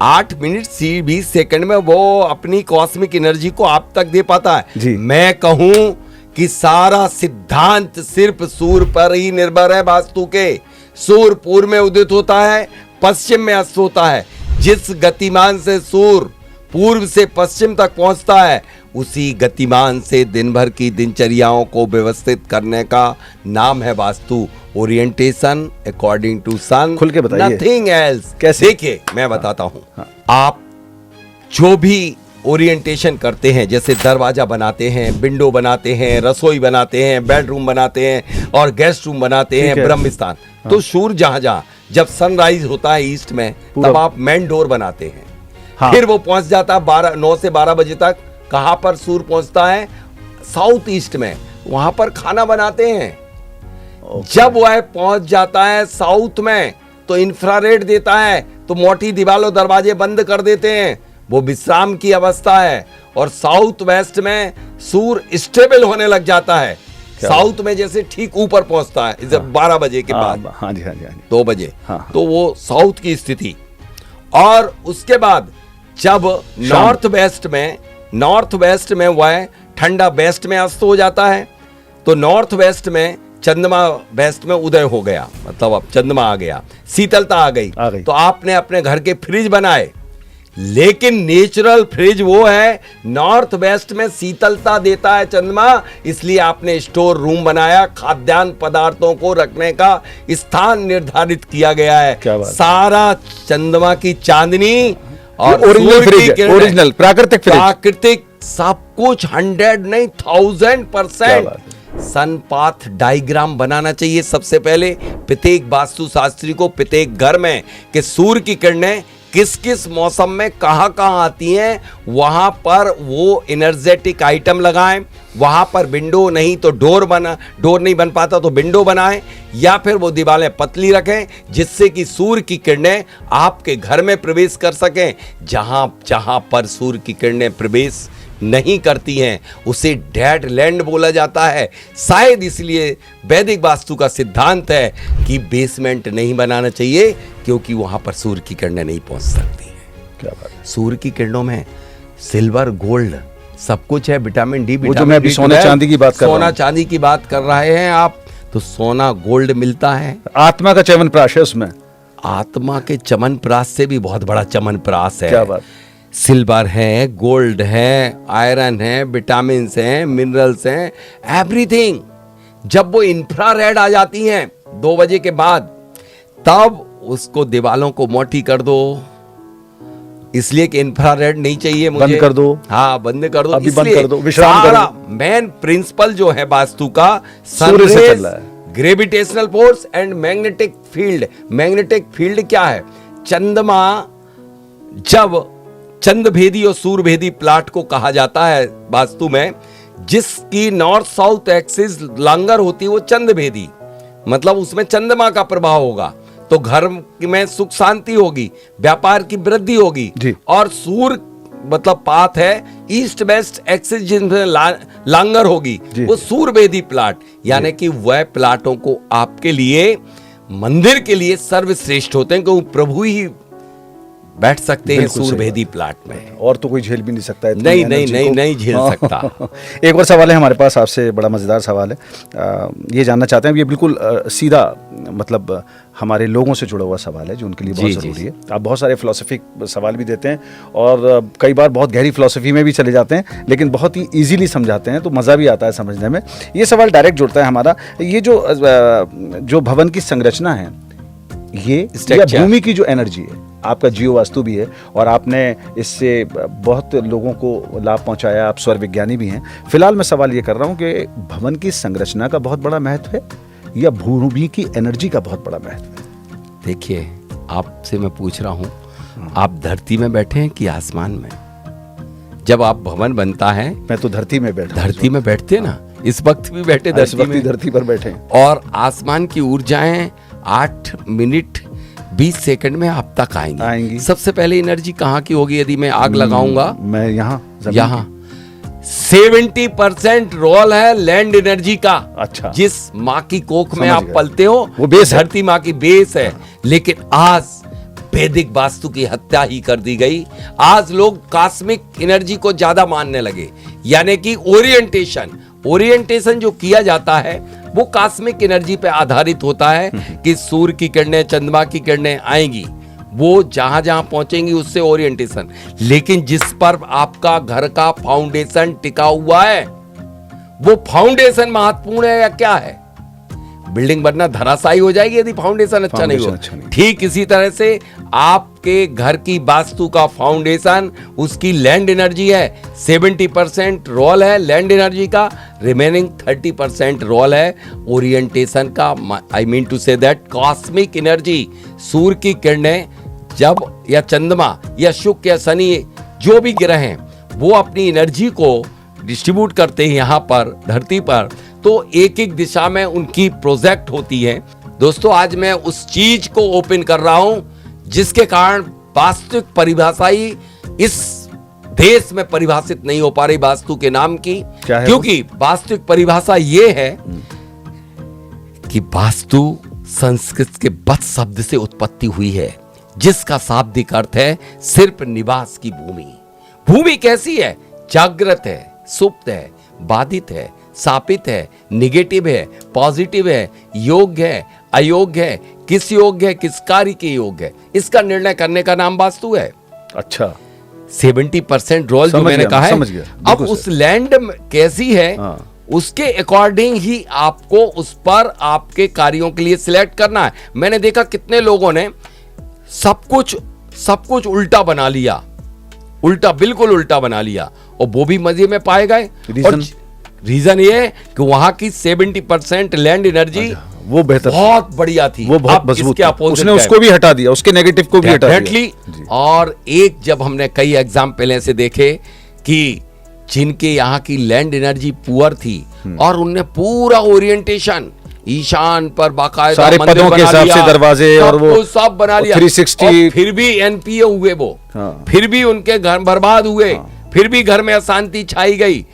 8 मिनट 20 सेकंड में वो अपनी कॉस्मिक एनर्जी को आप तक दे पाता है। मैं कहूं कि सारा सिद्धांत सिर्फ सूर्य पर ही निर्भर है वास्तु के। सूर्य पूर्व में उदित होता है, पश्चिम में अस्त होता है। जिस गतिमान से सूर्य पूर्व से पश्चिम तक पहुंचता है, उसी गतिमान से दिन भर की दिनचर्याओं को व्यवस्थित करने का नाम है वास्तु। ओरिएंटेशन अकॉर्डिंग टू सन, खुल के बताइए, नथिंग एल्स। कैसे? देखिए मैं बताता हूं। आप जो भी ओरिएंटेशन करते हैं, जैसे दरवाजा बनाते हैं, विंडो बनाते हैं, रसोई बनाते हैं, बेडरूम बनाते हैं और गेस्ट रूम बनाते हैं, ब्रह्म स्थान, तो सूर्य जहां जहां जब सनराइज होता है ईस्ट में, तब आप मेन डोर बनाते हैं। फिर वो पहुंच जाता है 9 से 12 बजे तक। कहां पर सूर्य पहुंचता है? साउथ ईस्ट में, वहां पर खाना बनाते हैं। जब वह पहुंच जाता है साउथ में, तो इंफ्रारेड देता है, तो मोटी दीवारों दरवाजे बंद कर देते हैं। वो विश्राम की अवस्था है। और साउथ वेस्ट में सूर्य स्टेबल होने लग जाता है। साउथ में जैसे ठीक ऊपर पहुंचता है जब 12 बजे के बाद, हाँ जी, हाँ जी, 2 बजे, तो वो साउथ की स्थिति। और उसके बाद जब नॉर्थ वेस्ट में वह ठंडा वेस्ट में अस्त हो जाता है, तो नॉर्थ वेस्ट में चंद्रमा वेस्ट में उदय हो गया, मतलब अब चंद्रमा आ गया, शीतलता आ गई। तो आपने अपने घर के फ्रिज बनाए, लेकिन नेचुरल फ्रिज वो है, नॉर्थ वेस्ट में शीतलता देता है चंद्रमा, इसलिए आपने स्टोर रूम बनाया। खाद्यान्न पदार्थों को रखने का स्थान निर्धारित किया गया है। सारा चंद्रमा की चांदनी और ओरिजिनल प्राकृतिक सब कुछ 100 नहीं 1000% सनपाथ डायग्राम बनाना चाहिए सबसे पहले प्रत्येक वास्तुशास्त्री को, प्रत्येक घर में, कि सूर्य की किरणें किस किस मौसम में कहां आती हैं, वहां पर वो एनर्जेटिक आइटम लगाएं। वहां पर विंडो नहीं तो डोर नहीं बन पाता तो विंडो बनाएं, या फिर वो दीवारें पतली रखें, जिससे कि सूर्य की किरणें आपके घर में प्रवेश कर सकें। जहां पर सूर्य की किरणें प्रवेश नहीं करती हैं, उसे डेड लैंड बोला जाता है। शायद इसलिए वैदिक वास्तु का सिद्धांत है कि बेसमेंट नहीं बनाना चाहिए, क्योंकि वहां पर सूर्य की किरणें नहीं पहुंच सकती हैं। क्या बात है? सूर्य की किरणों में सिल्वर गोल्ड सब कुछ है, विटामिन डी, वो जो मैं अभी सोना चांदी की बात कर रहा हूं, सोना चांदी की बात कर रहे हैं आप, तो सोना गोल्ड मिलता है। आत्मा का च्यवनप्राश है उसमें। आत्मा के च्यवनप्राश से भी बहुत बड़ा च्यवनप्राश है। क्या बात? सिल्वर है, गोल्ड है, आयरन है, विटामिन हैं, मिनरल्स हैं, एवरीथिंग। जब वो इंफ्रारेड आ जाती हैं 2 बजे के बाद, तब उसको दीवालों को मोटी कर दो, इसलिए कि इंफ्रारेड नहीं चाहिए मुझे। बंद कर दो। हाँ, बंद कर दो, अभी बंद कर दो, विश्राम कर दो। मेन प्रिंसिपल जो है वास्तु का, सूर्य से चल रहा है। Gravitational force and magnetic field. Magnetic field क्या है? चंद्रमा, जब चंद्रभेदी और सूर्यभेदी प्लाट को कहा जाता है वास्तु में, जिसकी नॉर्थ साउथ एक्सिस लांगर होती है, वो चंद्रभेदी, मतलब उसमें चंद्रमा का प्रभाव होगा, तो घर में सुख शांति होगी, व्यापार की वृद्धि होगी। और सूर्य मतलब पाथ है ईस्ट वेस्ट एक्सिस, जिनमें लांगर होगी, वो सूर्यभेदी प्लाट, यानी कि वह प्लाटों को आपके लिए मंदिर के लिए सर्वश्रेष्ठ होते हैं, क्योंकि प्रभु ही बैठ सकते हैं सूर्यभेदी प्लाट में, और तो कोई झेल भी नहीं सकता है। नहीं झेल सकता। एक और सवाल है हमारे पास आपसे, बड़ा मजेदार सवाल है। ये जानना चाहते हैं, ये बिल्कुल सीधा मतलब हमारे लोगों से जुड़ा हुआ सवाल है, जो उनके लिए बहुत ज़रूरी है। आप बहुत सारे फिलोसफिक सवाल भी देते हैं, और कई बार बहुत गहरी फिलोसफी में भी चले जाते हैं, लेकिन बहुत ही ईजिली समझाते हैं, तो मज़ा भी आता है समझने में। ये सवाल डायरेक्ट जुड़ता है हमारा, ये जो भवन की संरचना है, ये भूमि की जो एनर्जी है, आपका जीव वास्तु भी है, और आपने इससे बहुत लोगों को लाभ पहुंचाया, आप स्वर विज्ञानी भी हैं। फिलहाल मैं सवाल ये कर रहा हूं कि भवन की संरचना का बहुत बड़ा महत्व है या भूमि की एनर्जी का बहुत बड़ा महत्व है? देखिए, आपसे मैं पूछ रहा हूं, आप धरती में बैठे हैं कि आसमान में? जब आप भवन बनता है, मैं तो धरती में बैठा, धरती में बैठते ना, इस वक्त भी बैठे इस वक्त भी धरती पर बैठे, और आसमान की ऊर्जाएं 8 मिनट 20 सेकंड में आप तक आएंगी। सबसे पहले एनर्जी कहाँ की होगी? यदि मैं आग लगाऊंगा, मैं यहाँ 70% रोल है लैंड एनर्जी का। अच्छा, जिस माँ की कोख में आप पलते हो वो बेस धरती माँ की बेस है। लेकिन आज वैदिक वास्तु की हत्या ही कर दी गई। आज लोग कॉस्मिक एनर्जी को ज्यादा मानने लगे, यानी कि ओरिएंटेशन जो किया जाता है वो कॉस्मिक एनर्जी पे आधारित होता है कि सूर्य की किरणें, चंद्रमा की किरणें आएंगी, वो जहां जहां पहुंचेंगी उससे ओरिएंटेशन। लेकिन जिस पर आपका घर का फाउंडेशन टिका हुआ है, वो फाउंडेशन महत्वपूर्ण है या क्या है? बिल्डिंग बनना धराशायी हो जाएगी यदि फाउंडेशन अच्छा नहीं हो। ठीक इसी तरह से आपके घर की वास्तु का फाउंडेशन उसकी लैंड एनर्जी है। 70% रोल है लैंड एनर्जी का, रिमेनिंग 30% रोल है ओरिएंटेशन का। I mean to say that cosmic energy, सूर्य की किरणें जब, या चंद्रमा या शुक्र या शनि, जो भी ग्रह हैं, वो अपनी एनर्जी को डिस्ट्रीब्यूट करते हैं यहाँ पर धरती पर, तो एक एक दिशा में उनकी प्रोजेक्ट होती है। दोस्तों, आज मैं उस चीज को ओपन कर रहा हूं जिसके कारण वास्तविक परिभाषा ही इस देश में परिभाषित नहीं हो पा रही वास्तु के नाम की। क्योंकि वास्तविक परिभाषा ये है कि वास्तु संस्कृत के वत् शब्द से उत्पत्ति हुई है, जिसका शाब्दिक अर्थ है सिर्फ निवास की भूमि। भूमि कैसी है? जागृत है, सुप्त है, बाधित है, सापित है, निगेटिव है, पॉजिटिव है, योग्य है, अयोग्य है, किस योग्य है, किस कार्य के योग्य है, इसका निर्णय करने का नाम वास्तु है। अच्छा, 70% रोल जो मैंने कहा है। अब उस लैंड कैसी है, उसके अकॉर्डिंग ही आपको उस पर आपके कार्यों के लिए सिलेक्ट करना है। मैंने देखा कितने लोगों ने सब कुछ उल्टा बना लिया, बिल्कुल उल्टा बना लिया, और वो भी मजे में पाए गए। रीजन ये कि वहां की 70% लैंड एनर्जी वो बेहतर, बहुत बढ़िया थी, वो बहुत मजबूत थी। उसने उसको भी हटा दिया, उसके नेगेटिव को भी हटा दिया। और एक जब हमने कई एग्जाम्पल ऐसे देखे कि जिनके यहाँ की लैंड एनर्जी पुअर थी और उनने पूरा ओरिएंटेशन ईशान पर बाकायदा सारे पदों के हिसाब से दरवाजे और वो सब बना लिया, 360, फिर भी एनपीए हुए वो, फिर भी उनके घर बर्बाद हुए, फिर भी घर में अशांति छाई गई,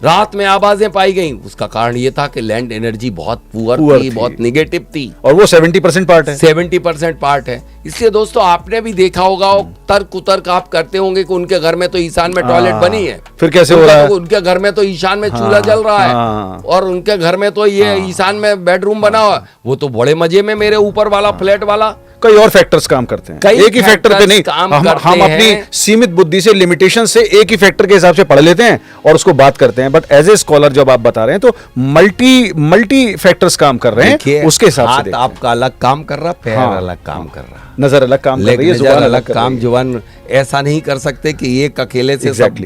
रात में आवाजें पाई गई। उसका कारण ये था कि लैंड एनर्जी बहुत पुअर थी, बहुत निगेटिव थी, और वो 70% पार्ट है, 70% पार्ट है। इसलिए दोस्तों, आपने भी देखा होगा, तर्क उतर्क आप करते होंगे कि उनके घर में तो ईशान में टॉयलेट बनी है, फिर कैसे हो रहा है? उनके घर में तो ईशान में चूल्हा जल रहा है, और उनके घर में तो ये ईशान में बेडरूम बना हुआ। वो तो बड़े मजे में मेरे ऊपर वाला फ्लैट वाला, कई और फैक्टर्स काम करते हैं, एक ही फैक्टर पे नहीं। हम अपनी सीमित बुद्धि से, लिमिटेशन से एक ही फैक्टर के हिसाब से पढ़ लेते हैं और उसको बात करते हैं। बट एज ए स्कॉलर जब आप बता रहे हैं तो मल्टी फैक्टर्स काम कर रहे हैं, उसके हिसाब से आपका अलग काम कर रहा, पैर अलग काम कर रहा, नजर अलग काम कर रही है, जुबान अलग काम। जुबान ऐसा नहीं कर सकते कि एक अकेले से सब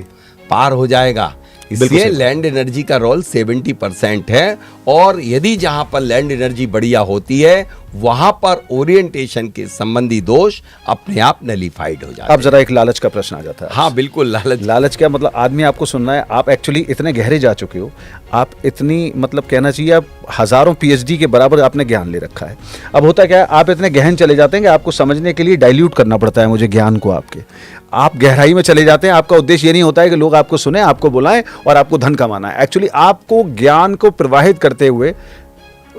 पार हो जाएगा। इसलिए लैंड एनर्जी का रोल 70% है, और यदि जहां पर लैंड एनर्जी बढ़िया होती है वहां पर ओरिएंटेशन के संबंधी दोष अपने आप नलिफाइड हो जाते हैं। अब जरा एक लालच का प्रश्न आ जाता है। हाँ बिल्कुल, लालच क्या मतलब? आदमी आपको सुनना है, आप एक्चुअली इतने गहरे जा चुके हो, आप इतनी मतलब कहना चाहिए आप हजारों पीएचडी के बराबर आपने ज्ञान ले रखा है। अब होता क्या है, आप इतने गहन चले जाते हैं कि आपको समझने के लिए डाइल्यूट करना पड़ता है मुझे ज्ञान को आपके। आप गहराई में चले जाते हैं, आपका उद्देश्य ये नहीं होता है कि लोग आपको सुने, आपको बुलाएं और आपको धन कमाना है। एक्चुअली आपको ज्ञान को प्रवाहित करते हुए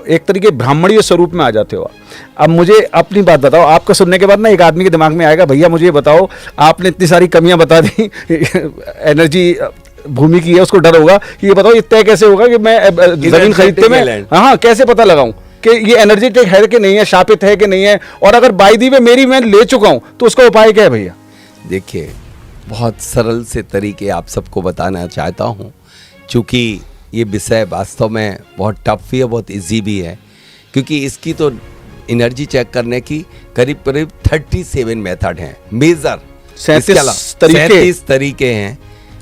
एक तरीके ब्राह्मणीय स्वरूप में आ जाते हो। अब मुझे अपनी बात बताओ, आपका सुनने के बाद ना एक आदमी के दिमाग में आएगा, भैया मुझे बताओ, आपने इतनी सारी कमियां बता दी एनर्जी भूमि की है, उसको डर होगा कि ये बताओ ये तय कैसे होगा कि मैं जमीन खरीदते में हाँ कैसे पता लगाऊं कि ये एनर्जेटिक है कि नहीं है, शापित है कि नहीं है, और अगर बाय दी वे मेरी मैं ले चुका हूं तो उसका उपाय क्या है भैया? देखिए, बहुत सरल से तरीके आप सबको बताना चाहता हूँ, क्योंकि ये विषय वास्तव में बहुत टफ भी है, बहुत इजी भी है, क्योंकि इसकी तो एनर्जी चेक करने की करीब 37 मेथड हैं, मेजर 37 तरीके हैं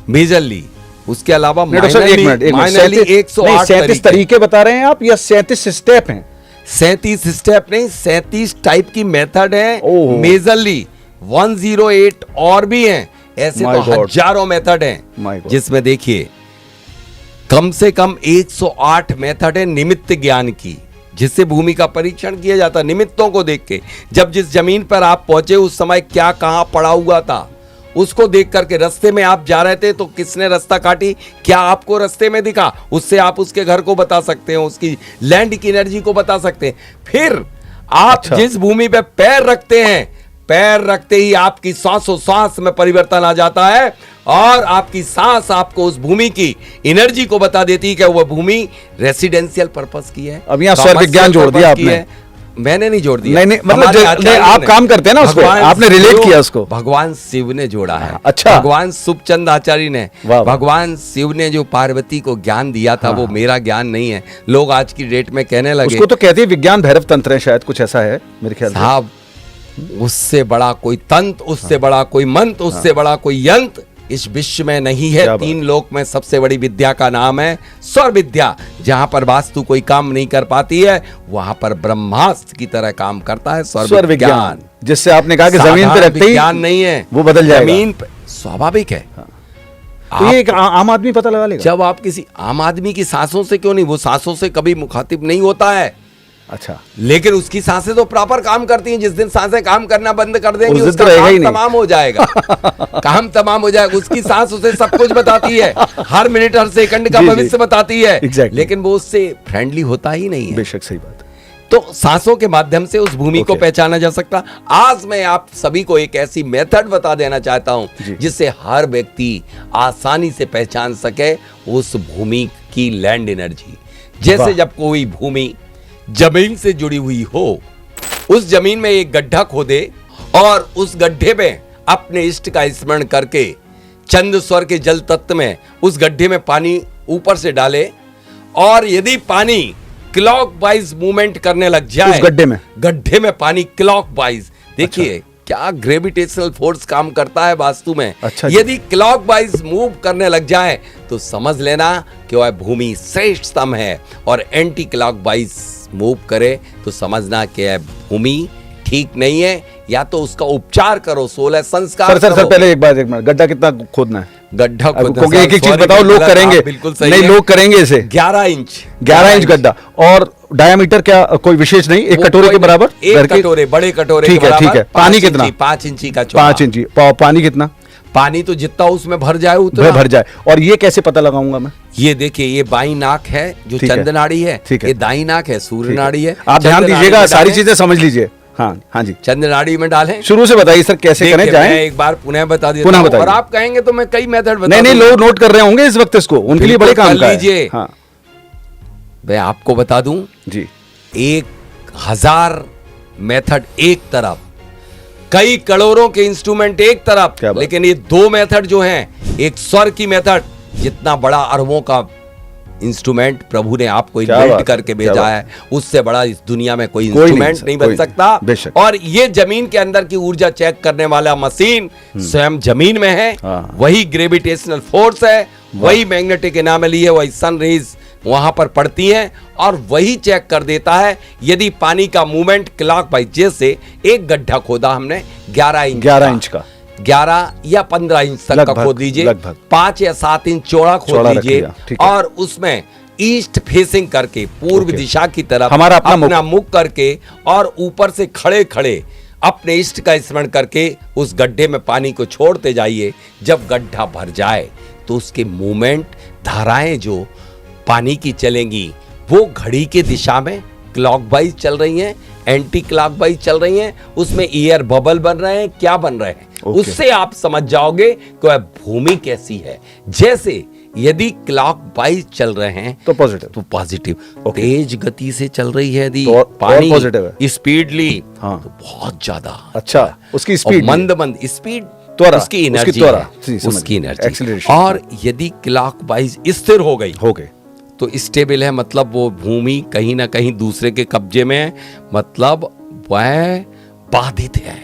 मेजरली। उसके अलावा माइनरली 108 तरीके बता रहे हैं आप, या 37 स्टेप हैं? 37 स्टेप नहीं, 37 टाइप की मेथड है मेजरली। 108 और भी हैं, ऐसे My तो God. हजारों मेथड My हैं, God. जिसमें देखिए कम से कम 108 मेथड है निमित्त ज्ञान की, जिससे भूमि का परीक्षण किया जाता है निमित्तों को देख के। जब जिस जमीन पर आप पहुंचे उस समय क्या कहां पड़ा हुआ था, उसको देख करके, रास्ते में आप जा रहे थे तो किसने रास्ता काटी, क्या आपको रास्ते में दिखा, उससे आप उसके घर को बता सकते हैं, उसकी लैंड की एनर्जी को बता सकते हैं। फिर आप अच्छा। जिस भूमि पे पैर रखते हैं, पैर रखते ही आपकी सांसों सांस में परिवर्तन आ जाता है और आपकी सांस आपको उस भूमि की एनर्जी को बता देती है कि वह भूमि रेसिडेंशियल पर्पस की है। अब यहाँ स्वर विज्ञान जोड़ दिया आपने। मैंने नहीं जोड़ दिया। नहीं नहीं, मतलब हमारे नहीं, आचार्यों आप ने, काम करते हैं ना उसको, भगवान आपने रिलेट शिव- किया उसको। भगवान शिव ने जोड़ा है। अच्छा। भगवान सुखचंद आचार्य ने, वाह, वाह। भगवान शिव ने जो पार्वती को ज्ञान दिया था, वो मेरा ज्ञान नहीं है। लोग आज की डेट में कहने लगे उसको तो कहते हैं विज्ञान भैरव तंत्र है, शायद कुछ ऐसा है मेरे ख्याल से। साहब, उससे बड़ा कोई तंत्र, उससे बड़ा कोई मंत्र, उससे बड़ा कोई यंत्र इस विश्व में नहीं है। क्या बात। 3 लोक में सबसे बड़ी विद्या का नाम है स्वर विद्या। जहां पर वास्तु कोई काम नहीं कर पाती है, वहां पर ब्रह्मास्त्र की तरह काम करता है स्वर विज्ञान, जिससे आपने कहा कि जमीन पे साधारण रखते ही विज्ञान नहीं है, वो बदल जाएगा। जमीन पे स्वाभाविक है। तो ये एक आम आदमी पता लगा लेगा। जब आप किसी आम आदमी की सांसों से, क्यों नहीं, वो सांसों से कभी मुखातिब नहीं होता है, अच्छा, लेकिन उसकी सांसें तो प्रॉपर काम करती हैं। जिस दिन सांसें काम करना बंद कर देंगी, उस दिन उसका तो रहेगा ही काम नहीं। तमाम हो जाएगा। काम तमाम हो जाएगा। उसकी सांस उसे सब कुछ बताती है, हर मिनट हर सेकंड का जी, जी। भविष्य बताती है। Exactly. लेकिन वो उससे फ्रेंडली होता ही नहीं है। बेशक सही बात है। तो सांसों के माध्यम से उस भूमि को Okay. पहचाना जा सकता। आज मैं आप सभी को एक ऐसी मेथड बता देना चाहता जी। हूं जिससे हर व्यक्ति आसानी से पहचान सके उस भूमि की लैंड एनर्जी। जैसे वाह। जब कोई भूमि जमीन से जुड़ी हुई हो, उस जमीन में एक गड्ढा खोदे और उस गड्ढे में अपने इष्ट का स्मरण करके चंद स्वर के जल तत्व में उस गड्ढे में पानी ऊपर से डाले, और यदि पानी क्लॉकवाइज मूवमेंट करने लग जाए, उस गड्ढे में पानी क्लॉकवाइज, देखिए क्या ग्रेविटेशनल फोर्स काम करता है वास्तु में। अच्छा जी। यदि क्लॉकवाइज मूव करने लग जाए तो समझ लेना कि वह भूमि श्रेष्ठतम है, और एंटी क्लॉकवाइज मूव करे तो समझना कि यह भूमि ठीक नहीं है, या तो उसका उपचार करो, 16 संस्कार सर करो। पहले एक बार, एक मिनट, गड्ढा कितना खोदना है? गड्ढा खोदना, क्योंकि एक एक चीज sorry, बताओ, लोग गलत, करेंगे, आप बिल्कुल सही नहीं है। लोग करेंगे इसे। 11 इंच 11 इंच गड्ढा, और डायामीटर क्या कोई विशेष नहीं, एक वो कटोरे कोई के बराबर, एक घर के? कटोरे, बड़े कटोरे ठीक के है, बराबर। ठीक है। पानी कितना? 5 इंची का चौड़ा। 5 इंची। पानी कितना पानी तो जितना उसमें भर जाए उतना भर जाए। और ये कैसे पता लगाऊंगा मैं? ये देखिए, ये बाई नाक है जो ठीक है। चंद्र नाड़ी है, ठीक है। ये दाई नाक है सूर्य ठीक है। नाड़ी है। आप ध्यान चंद्र नाड़ी दीजिएगा, में सारी डालें, चीजें समझ लीजिए। हाँ हाँ जी, चंद्र नाड़ी में डालें। शुरू से बताइए सर, कैसे देखिए, करें, जाएं। मैं एक बार पुनः बता देता पुनः हूं, बताइए। और आप कहेंगे तो मैं कई मेथड बता नहीं नहीं, दूंगा। लोग नोट कर रहे होंगे इस वक्त इसको, उनके लिए बड़े बिल्कुल काम कर का है। लीजिए। हाँ मैं आपको बता दूं, जी, 1000 मेथड एक तरफ, कई करोड़ों के इंस्ट्रूमेंट एक तरफ, क्या बात। लेकिन ये 2 मेथड जो हैं, एक स्वर की मेथड, जितना बड़ा अरबों का इंस्ट्रूमेंट प्रभु ने आपको क्या इन्वेंट बात है, करके क्या भेजा बात है, उससे बड़ा इस दुनिया में कोई कोई नहीं इंस्ट्रूमेंट सर, नहीं कोई बन सकता। बेशक। और ये जमीन के अंदर की ऊर्जा चेक करने वाला मशीन स्वयं जमीन में है, हाँ। वही ग्रेविटेशनल फोर्स है, वही मैग्नेटिक एनॉमली है, वही सन रेज वहां पर पड़ती हैं, और वही चेक कर देता है यदि पानी का मूवमेंट क्लॉकवाइज। जैसे एक गड्ढा खोदा हमने 11 इंच 11 इंच का, 11 या 15 इंच तक का लगभग, खोद लीजिए, लगभग। 5 या 7 इंच चौड़ा खोद चौड़ा रख लीजिए, लिया, ठीक है। और उसमें ईस्ट फेसिंग करके, पूर्व ओके। दिशा की तरफ हमारा अपना मुख करके, और ऊपर से खड़े खड़े अपने इष्ट का स्मरण करके उस गड्ढे में पानी को छोड़ते जाइए। जब गड्ढा भर जाए तो उसके मूवमेंट, धाराएं जो पानी की चलेंगी, वो घड़ी के दिशा में क्लॉकवाइज चल रही हैं, एंटी क्लॉकवाइज चल रही हैं, उसमें एयर बबल बन रहे हैं, क्या बन रहे हैं, ओके। उससे आप समझ जाओगे कि वह भूमि कैसी है। जैसे यदि क्लॉकवाइज चल रहे हैं तो पॉजिटिव, तो पॉजिटिव, ओके। तेज गति से चल रही है यदि तो और पानी पॉजिटिव है। स्पीडली, हाँ। तो बहुत ज्यादा। अच्छा, उसकी और स्पीड मंद मंद स्पीड, त्वरा, उसकी एनर्जी, त्वरा, जी, समझ उसकी गया। एनर्जी। Acceleration। और यदि क्लॉकवाइज स्थिर हो गई हो गए, तो स्टेबल है, मतलब वो भूमि कहीं ना कहीं दूसरे के कब्जे में है, मतलब वह बाधित है।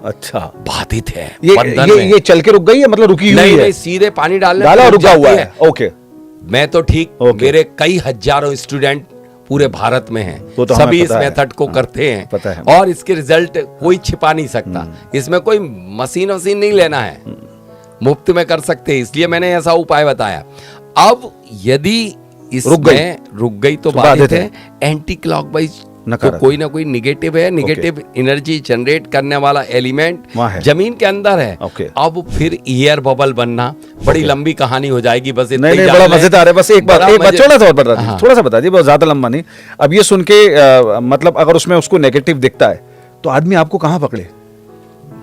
अच्छा, बाधित है ये बंधन ये में। ये चल के रुक गई है, मतलब रुकी हुई नहीं है? नहीं, सीधे पानी डालने डाला पे और रुक रुका हुआ जाती है, ओके। मैं तो ठीक, ओके। मेरे कई हजारों स्टूडेंट पूरे भारत में हैं, वो तो हमें सभी इस पता है। मेथड को हाँ, करते हैं, पता है। और इसके रिजल्ट कोई छिपा नहीं सकता। इसमें कोई मशीन वसीन नहीं लेना है, मुफ्त में कर सकते हैं, इसलिए मैंने ऐसा उपाय बताया। अब यदि रुक गई। इसमें रुक गई तो बाधित है, एंटी क्लॉकवाइज तो कोई ना कोई निगेटिव है, निगेटिव एनर्जी जनरेट करने वाला एलिमेंट जमीन के अंदर है। अब फिर एयर बबल बनना, बड़ी लंबी कहानी हो जाएगी, बस इतना नहीं, बड़ा मजेदार है। बस एक बात थोड़ा सा बता दीजिए, बहुत ज्यादा लंबा नहीं। अब ये सुन के मतलब अगर उसमें उसको नेगेटिव दिखता है तो आदमी आपको कहाँ पकड़े?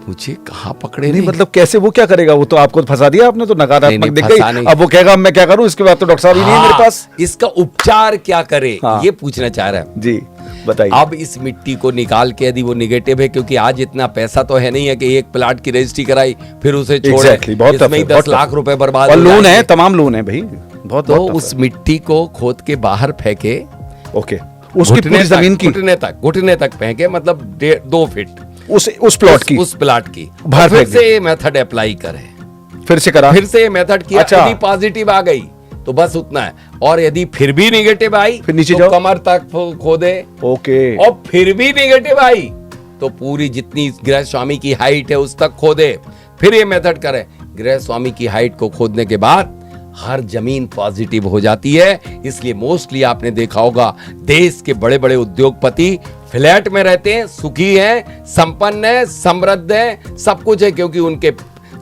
मुझे कहाँ पकड़े? नहीं मतलब कैसे, वो क्या करेगा? वो तो आपको फंसा दिया आपने, तो नकारात्मक दिख गई। अब वो कहेगा मैं क्या करूं, इसके बाद तो डॉक्टर साहब ही नहीं है मेरे पास। इसका उपचार क्या करे, ये पूछना चाह रहा है जी, बताइए। अब इस मिट्टी को निकाल के, यदि वो निगेटिव है, क्योंकि आज इतना पैसा तो है नहीं है कि एक प्लाट की रजिस्ट्री कराई फिर उसे छोड़े, इसमें 10 लाख रुपए बर्बाद, और लोन है, तमाम लोन है भाई, बहुत। तो उस मिट्टी को खोद के बाहर फेंके, ओके, उसकी पूरी जमीन की घुटने तक फेंके, मतलब 2 फीट उस प्लॉट की बाहर, फिर से ये मेथड अप्लाई करें, फिर से करा, फिर से ये मेथड किया। अच्छा। यदि पॉजिटिव आ गई तो बस उतना है, और यदि फिर भी निगेटिव आई फिर नीचे तो जाओ, कमर तक खोदे, ओके, और फिर भी निगेटिव आई तो पूरी जितनी गृह स्वामी की हाइट है उस तक खोदे, फिर ये मेथड करें। गृह स्वामी की हाइट को खोदने के बाद हर जमीन पॉजिटिव हो जाती है। इसलिए मोस्टली आपने देखा होगा, देश के बड़े बड़े उद्योगपति फ्लैट में रहते हैं, सुखी हैं, संपन्न हैं, समृद्ध हैं, सब कुछ है, क्योंकि उनके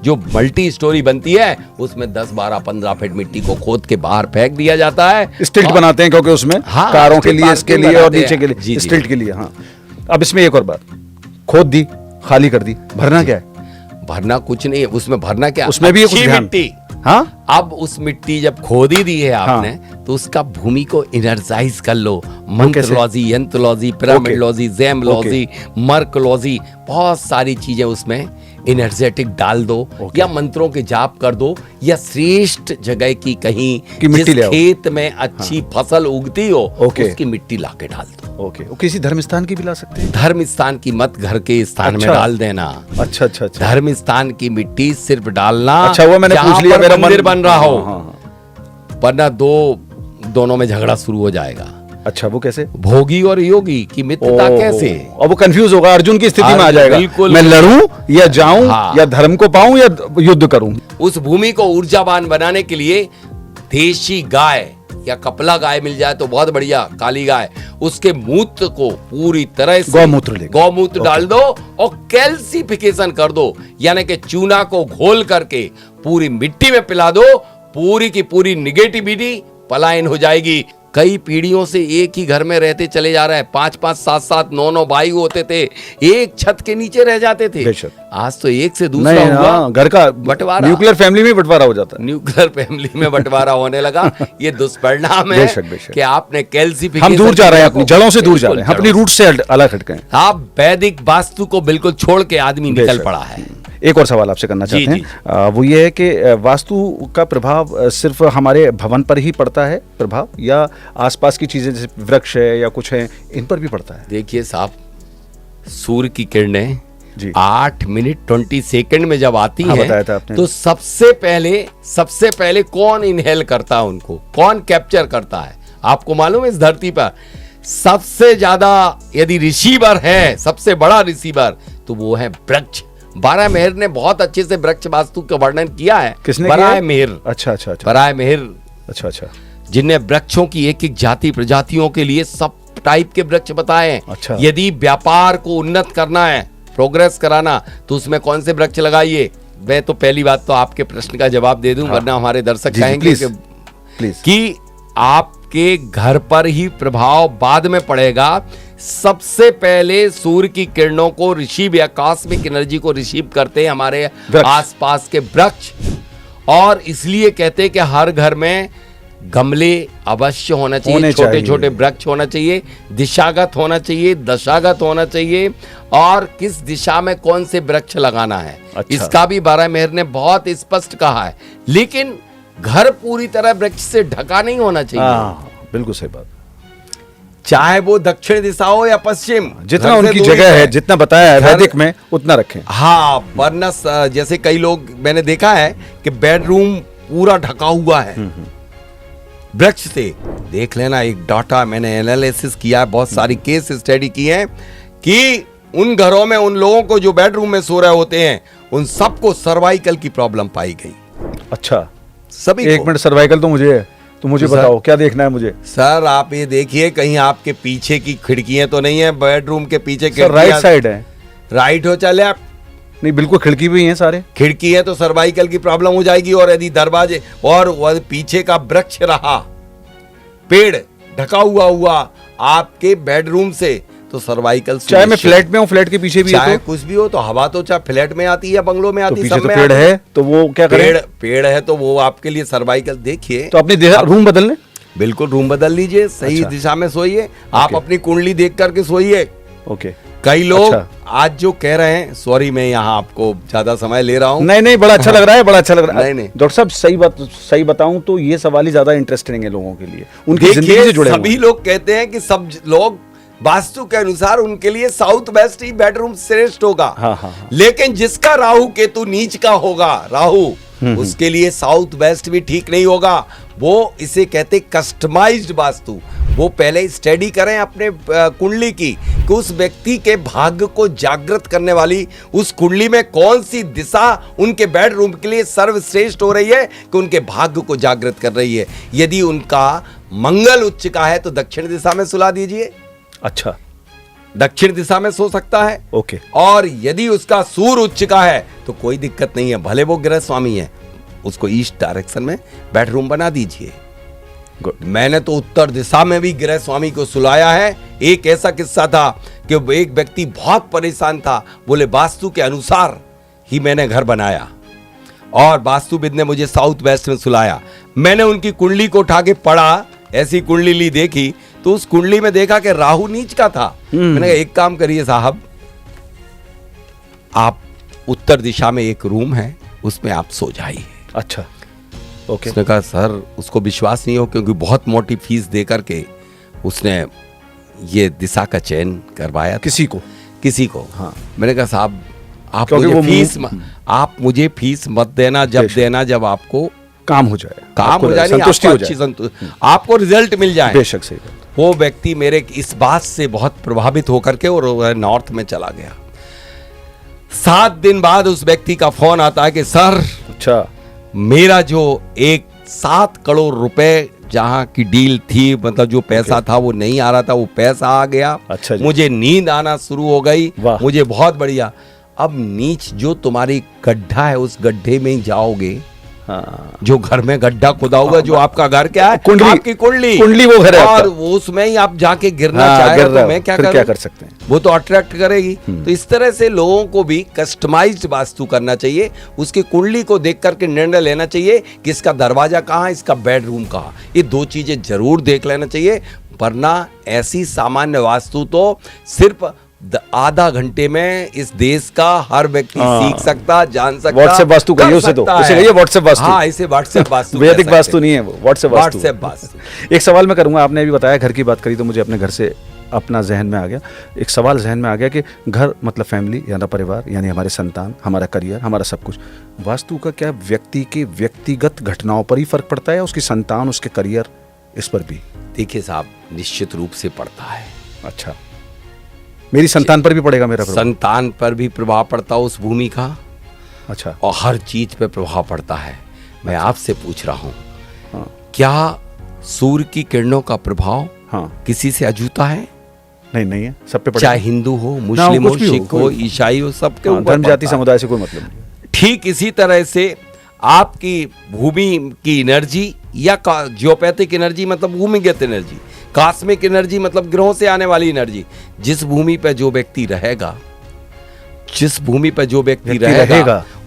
जो मल्टी स्टोरी बनती है उसमें 10, 12, 15 फीट मिट्टी को खोद के बाहर फेंक दिया जाता है। स्टिल्ट बनाते हैं, क्योंकि उसमें कारों के लिए, इसके लिए और नीचे के लिए स्टिल्ट के लिए। हाँ, अब इसमें एक और बात, खोद दी, खाली कर दी, भरना क्या है? भरना कुछ नहीं है, उसमें भरना क्या, उसमें भी कुछ मिट्टी। हाँ, अब उस मिट्टी जब खोदी दी है आपने, तो उसका भूमि को एनर्जाइज कर लो। मंत्रलॉजी, यंत्रलॉजी, पिरामिडलॉजी, जैमलॉजी, मर्कलॉजी, बहुत सारी चीजें उसमें एनर्जेटिक डाल दो, या मंत्रों के जाप कर दो, या श्रेष्ठ जगह की कहीं जिस खेत में अच्छी फसल उगती हो उसकी मिट्टी लाके डाल दो। ओके, किसी धर्म स्थान की भी ला सकते हैं? धर्म स्थान की मत, घर के स्थान में डाल देना। अच्छा अच्छा अच्छा। धर्म स्थान की मिट्टी सिर्फ डालना। अच्छा, वो मैंने पूछ लिया, मेरा मंदिर बन रहा हो, वरना दोनों में झगड़ा शुरू हो जाएगा। अच्छा, वो कैसे? भोगी और योगी की मित्रता कैसे? अब वो कंफ्यूज होगा, अर्जुन की स्थिति में आ जाएगा, मैं लड़ूं या जाऊं, या धर्म को पाऊं या युद्ध करूं। उस भूमि को ऊर्जावान बनाने के लिए देशी गाय या कपला गाय मिल जाए तो बहुत बढ़िया, काली गाय, उसके मूत्र को पूरी तरह से गौमूत्र डाल दो और कैल्सिफिकेशन कर दो, यानी कि चूना को घोल करके पूरी मिट्टी में पिला दो, पूरी की पूरी निगेटिविटी पलायन हो जाएगी। कई पीढ़ियों से एक ही घर में रहते चले जा रहे हैं, 5-5, 7-7, 9-9 भाई होते थे, एक छत के नीचे रह जाते थे। आज तो एक से दूसरा हुआ, घर का बंटवारा, न्यूक्लियर फैमिली में बंटवारा हो जाता है, न्यूक्लियर फैमिली में बंटवारा होने लगा। ये दुष्परिणाम है कि आपने कैल्सिफिकेशन, हम दूर जा रहे हैं, अपनी जड़ों से दूर जा रहे हैं, अपनी रूट से अलग हट गए। आप वैदिक वास्तु को बिल्कुल छोड़ के आदमी निकल पड़ा है। एक और सवाल आपसे करना चाहते हैं, वो ये है कि वास्तु का प्रभाव सिर्फ हमारे भवन पर ही पड़ता है प्रभाव, या आसपास की चीजें जैसे वृक्ष है या कुछ है, इन पर भी पड़ता है? देखिए साहब, सूर्य की किरणें 8 मिनट 20 सेकंड में जब आती है, तो सबसे पहले कौन इनहेल करता है उनको, कौन कैप्चर करता है? आपको मालूम है, इस धरती पर सबसे ज्यादा यदि रिसीवर है, सबसे बड़ा रिसीवर, तो वो है वृक्ष। बारह मेहर ने बहुत अच्छे से वृक्ष वास्तु का वर्णन किया है। किसने? बराह मेहर। अच्छा अच्छा अच्छा। बराह मेहर, अच्छा अच्छा, जिनने वृक्षों की एक एक जाति प्रजातियों के लिए सब टाइप के वृक्ष बताए हैं। अच्छा। यदि व्यापार को उन्नत करना है, प्रोग्रेस कराना, तो उसमें कौन से वृक्ष लगाइए? मैं तो पहली बात तो आपके प्रश्न का जवाब दे दूं, वरना हमारे दर्शक कहेंगे कि आपके घर पर ही प्रभाव बाद में पड़ेगा। सबसे पहले सूर्य की किरणों को रिसीव या कॉस्मिक एनर्जी को रिसीव करते हैं हमारे आसपास के वृक्ष, और इसलिए कहते हैं कि हर घर में गमले अवश्य होना चाहिए, छोटे छोटे वृक्ष होना चाहिए, दिशागत होना चाहिए, दशागत होना चाहिए, और किस दिशा में कौन से वृक्ष लगाना है। अच्छा। इसका भी बारह मेहर ने बहुत स्पष्ट कहा है, लेकिन घर पूरी तरह वृक्ष से ढका नहीं होना चाहिए। बिल्कुल सही बात, चाहे वो दक्षिण दिशा हो या पश्चिम, जितना उनकी जगह है, जितना बताया है वैदिक में, उतना रखें। हाँ, वरना जैसे कई लोग मैंने देखा है कि बेडरूम पूरा ढका हुआ है वृक्ष से। देख लेना, एक डाटा मैंने एनालिसिस किया है, बहुत सारी केस स्टडी की है कि उन घरों में उन लोगों को जो बेडरूम में सो रहे होते हैं, उन सबको सर्वाइकल की प्रॉब्लम पाई गई। अच्छा, सभी एक मिनट, सर्वाइकल तो मुझे है, तो मुझे बताओ क्या देखना है मुझे? सर आप ये देखिए कहीं आपके पीछे की खिड़कियां तो नहीं है, बेडरूम के पीछे सर राइट साइड है। राइट हो चले आप? नहीं, बिल्कुल खिड़की भी है, सारे खिड़की है तो सर्वाइकल की प्रॉब्लम हो जाएगी। और यदि दरवाजे और वह पीछे का वृक्ष रहा, पेड़ ढका हुआ आपके बेडरूम से, तो सर्वाइकल, चाहे मैं फ्लैट में हूँ, फ्लैट के पीछे भी चाहे है तो? कुछ भी हो, तो हवा तो चाहे फ्लैट में आती है, बंगलों में आती है, पीछे सब तो में पेड़ आती है, तो वो क्या करें? पेड़ है तो वो आपके लिए सर्वाइकल। देखिए तो अपनी रूम बदलने, बिल्कुल रूम बदल लीजिए, सही अच्छा। दिशा में सोइए, आप अपनी कुंडली देख करके सोइए। ओके। कई लोग अच्छा। आज जो कह रहे हैं, सॉरी मैं यहाँ आपको ज्यादा समय ले रहा हूँ। नहीं, बड़ा अच्छा लग रहा है, बड़ा अच्छा लग रहा है। नहीं। डॉक्टर साहब सही बताऊं तो ये सवाल ही ज्यादा इंटरेस्टिंग है लोगों के लिए, उनकी जिंदगी देखिए से जुड़े हुए सभी हैं। लोग कहते हैं कि सब लोग वास्तु के अनुसार उनके लिए साउथ वेस्ट ही बेडरूम श्रेष्ठ होगा। हाँ। लेकिन जिसका राहु केतु नीच का होगा, राहु, उसके लिए साउथ वेस्ट भी ठीक नहीं होगा। वो इसे कहते कस्टमाइज्ड वास्तु। वो पहले स्टडी करें अपने कुंडली की कि उस व्यक्ति के भाग्य को जागृत करने वाली उस कुंडली में कौन सी दिशा उनके बेडरूम के लिए सर्वश्रेष्ठ हो रही है, कि उनके भाग्य को जागृत कर रही है। यदि उनका मंगल उच्च का है तो दक्षिण दिशा में सुला दीजिए। अच्छा, दक्षिण दिशा में सो सकता है। ओके। और यदि उसका सूर्य उच्च का है तो कोई दिक्कत नहीं है, भले वो ग्रह स्वामी है, उसको ईस्ट डायरेक्शन में बेडरूम बना दीजिए। मैंने तो उत्तर दिशा में भी गृह स्वामी को सुलाया है। एक ऐसा किस्सा था कि एक व्यक्ति बहुत परेशान था, बोले वास्तु के अनुसार ही मैंने घर बनाया, और वास्तुविद ने मुझे साउथ वेस्ट में सुलाया। मैंने उनकी कुंडली को उठा के पढ़ा, ऐसी कुंडली ली, देखी तो उस कुंडली में देखा कि राहु नीच का था। मैंने कहा एक काम करिए साहब, आप उत्तर दिशा में एक रूम है, उसमें आप सो जाइए। अच्छा, ओके। उसने कहा सर उसको विश्वास नहीं हो, क्योंकि बहुत मोटी फीस दे करके उसने ये दिशा का चयन करवाया था। किसी को। हाँ। मैंने कहा साहब आप मुझे फीस मत देना, जब आपको काम हो जाए, संतुष्टि हो जाए, आपको रिजल्ट मिल जाए। बेशक सही बात। वो व्यक्ति मेरे इस बात से बहुत प्रभावित होकर के और नॉर्थ में चला गया। 7 दिन बाद उस व्यक्ति का फोन आता है कि सर, अच्छा, मेरा जो 7 करोड़ रुपए जहां की डील थी, मतलब जो पैसा था वो नहीं आ रहा था, वो पैसा आ गया। अच्छा जी। मुझे नींद आना शुरू हो गई, मुझे बहुत बढ़िया। अब नीच जो तुम्हारी गड्ढा है, उस गड्ढे में ही जाओगे। हाँ। जो घर में गड्ढा खुदा होगा, जो आपका घर क्या है, आपकी कुंडली वो घर है, और उसमें ही आप जाके गिरना चाहे तो मैं क्या कर सकते हैं? वो तो अट्रैक्ट करेगी। तो इस तरह से लोगों को भी कस्टमाइज्ड वास्तु करना चाहिए, उसकी कुंडली को देख करके निर्णय लेना चाहिए कि इसका दरवाजा कहाँ है, इसका बेडरूम कहाँ। ये 2 चीजें जरूर देख लेना चाहिए, वरना ऐसी सामान्य वास्तु तो सिर्फ आधा घंटे में इस देश का हर व्यक्ति सीख सकता, जान सकता। व्हाट्सएप वास्तु कहिए उसे, तो उसे कहिए व्हाट्सएप वास्तु। हाँ, इसे व्हाट्सएप वास्तु वैदिक वास्तु नहीं है वो, व्हाट्सएप वास्तु। एक सवाल मैं करूंगा, आपने अभी बताया घर की बात करी तो मुझे अपने घर से अपना जहन में आ गया, एक सवाल जहन में आ गया कि घर मतलब फैमिली यानी परिवार, यानी हमारे संतान, हमारा करियर, हमारा सब कुछ। वास्तु का क्या व्यक्ति के व्यक्तिगत घटनाओं पर ही फर्क पड़ता है, उसकी संतान, उसके करियर, इस पर भी? देखिए साहब, निश्चित रूप से पड़ता है। अच्छा, मेरी संतान पर भी पड़ेगा? मेरा संतान पर भी प्रभाव पड़ता है उस भूमि का। अच्छा। और हर चीज पे प्रभाव पड़ता है। मैं आपसे पूछ रहा हूँ, हाँ। क्या सूर्य की किरणों का प्रभाव हाँ। किसी से अजूता है? नहीं है, सब पे पड़ेगा। चाहे हिंदू हो, मुस्लिम हो, सिख हो, ईसाई हो, सबके ऊपर। धर्म जाति समुदाय से कोई मतलब नहीं। ठीक इसी तरह से आपकी भूमि की एनर्जी या जियोपैथिक एनर्जी मतलब भूमिगत एनर्जी, कॉस्मिक एनर्जी मतलब ग्रहों से आने वाली एनर्जी, जिस भूमि पर जो व्यक्ति रहेगा,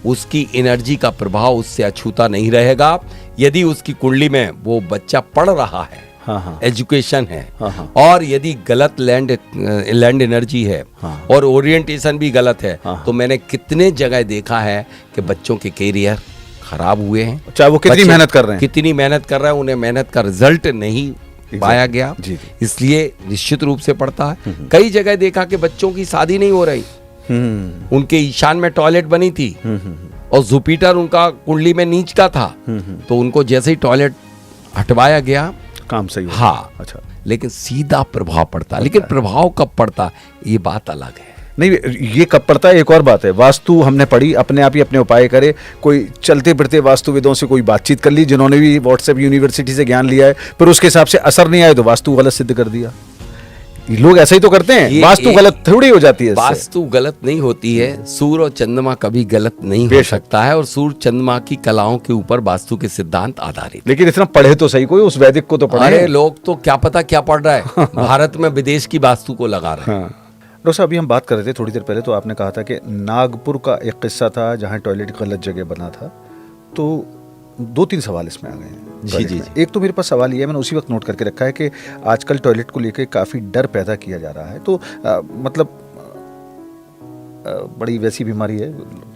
उसकी एनर्जी का प्रभाव उससे अछूता नहीं रहेगा। यदि उसकी कुंडली में वो बच्चा पढ़ रहा है, हाँ। एजुकेशन है, और यदि गलत लैंड एनर्जी है, और ओरिएंटेशन भी गलत है, तो मैंने कितने जगह देखा है कि बच्चों के कैरियर खराब हुए हैं। चाहे वो कितनी मेहनत कर रहे हैं, उन्हें मेहनत का रिजल्ट नहीं पाया गया। जी। इसलिए निश्चित रूप से पड़ता है। कई जगह देखा कि बच्चों की शादी नहीं हो रही, उनके ईशान में टॉयलेट बनी थी, और जुपिटर उनका कुंडली में नीच का था, तो उनको जैसे ही टॉयलेट हटवाया गया, काम सही हुआ। हाँ। अच्छा, लेकिन सीधा प्रभाव पड़ता है। लेकिन प्रभाव कब पड़ता, ये बात अलग है। नहीं, ये कब पड़ता है एक और बात है। वास्तु हमने पढ़ी, अपने आप ही अपने उपाय करे, कोई चलते फिरते वास्तुविदों से कोई बातचीत कर ली जिन्होंने भी व्हाट्सएप यूनिवर्सिटी से ज्ञान लिया है, फिर उसके हिसाब से असर नहीं आए तो वास्तु गलत सिद्ध कर दिया। लोग ऐसा ही तो करते हैं, वास्तु गलत थोड़ी हो जाती है। वास्तु गलत नहीं होती है, सूर्य और चंद्रमा कभी गलत नहीं हो सकता है, और सूर्य चंद्रमा की कलाओं के ऊपर वास्तु के सिद्धांत आधारित। लेकिन इतना पढ़े तो सही, कोई उस वैदिक को तो पढ़े। अरे लोग तो क्या पता क्या पढ़ रहा है, भारत में विदेश की वास्तु को लगा रहे हैं। डॉक्टर साहब, अभी हम बात कर रहे थे थोड़ी देर पहले, तो आपने कहा था कि नागपुर का एक किस्सा था जहाँ टॉयलेट गलत जगह बना था। तो 2-3 सवाल इसमें आ गए हैं। जी। एक तो मेरे पास सवाल ये है, मैंने उसी वक्त नोट करके रखा है कि आजकल टॉयलेट को लेकर काफ़ी डर पैदा किया जा रहा है। तो मतलब बड़ी वैसी बीमारी है,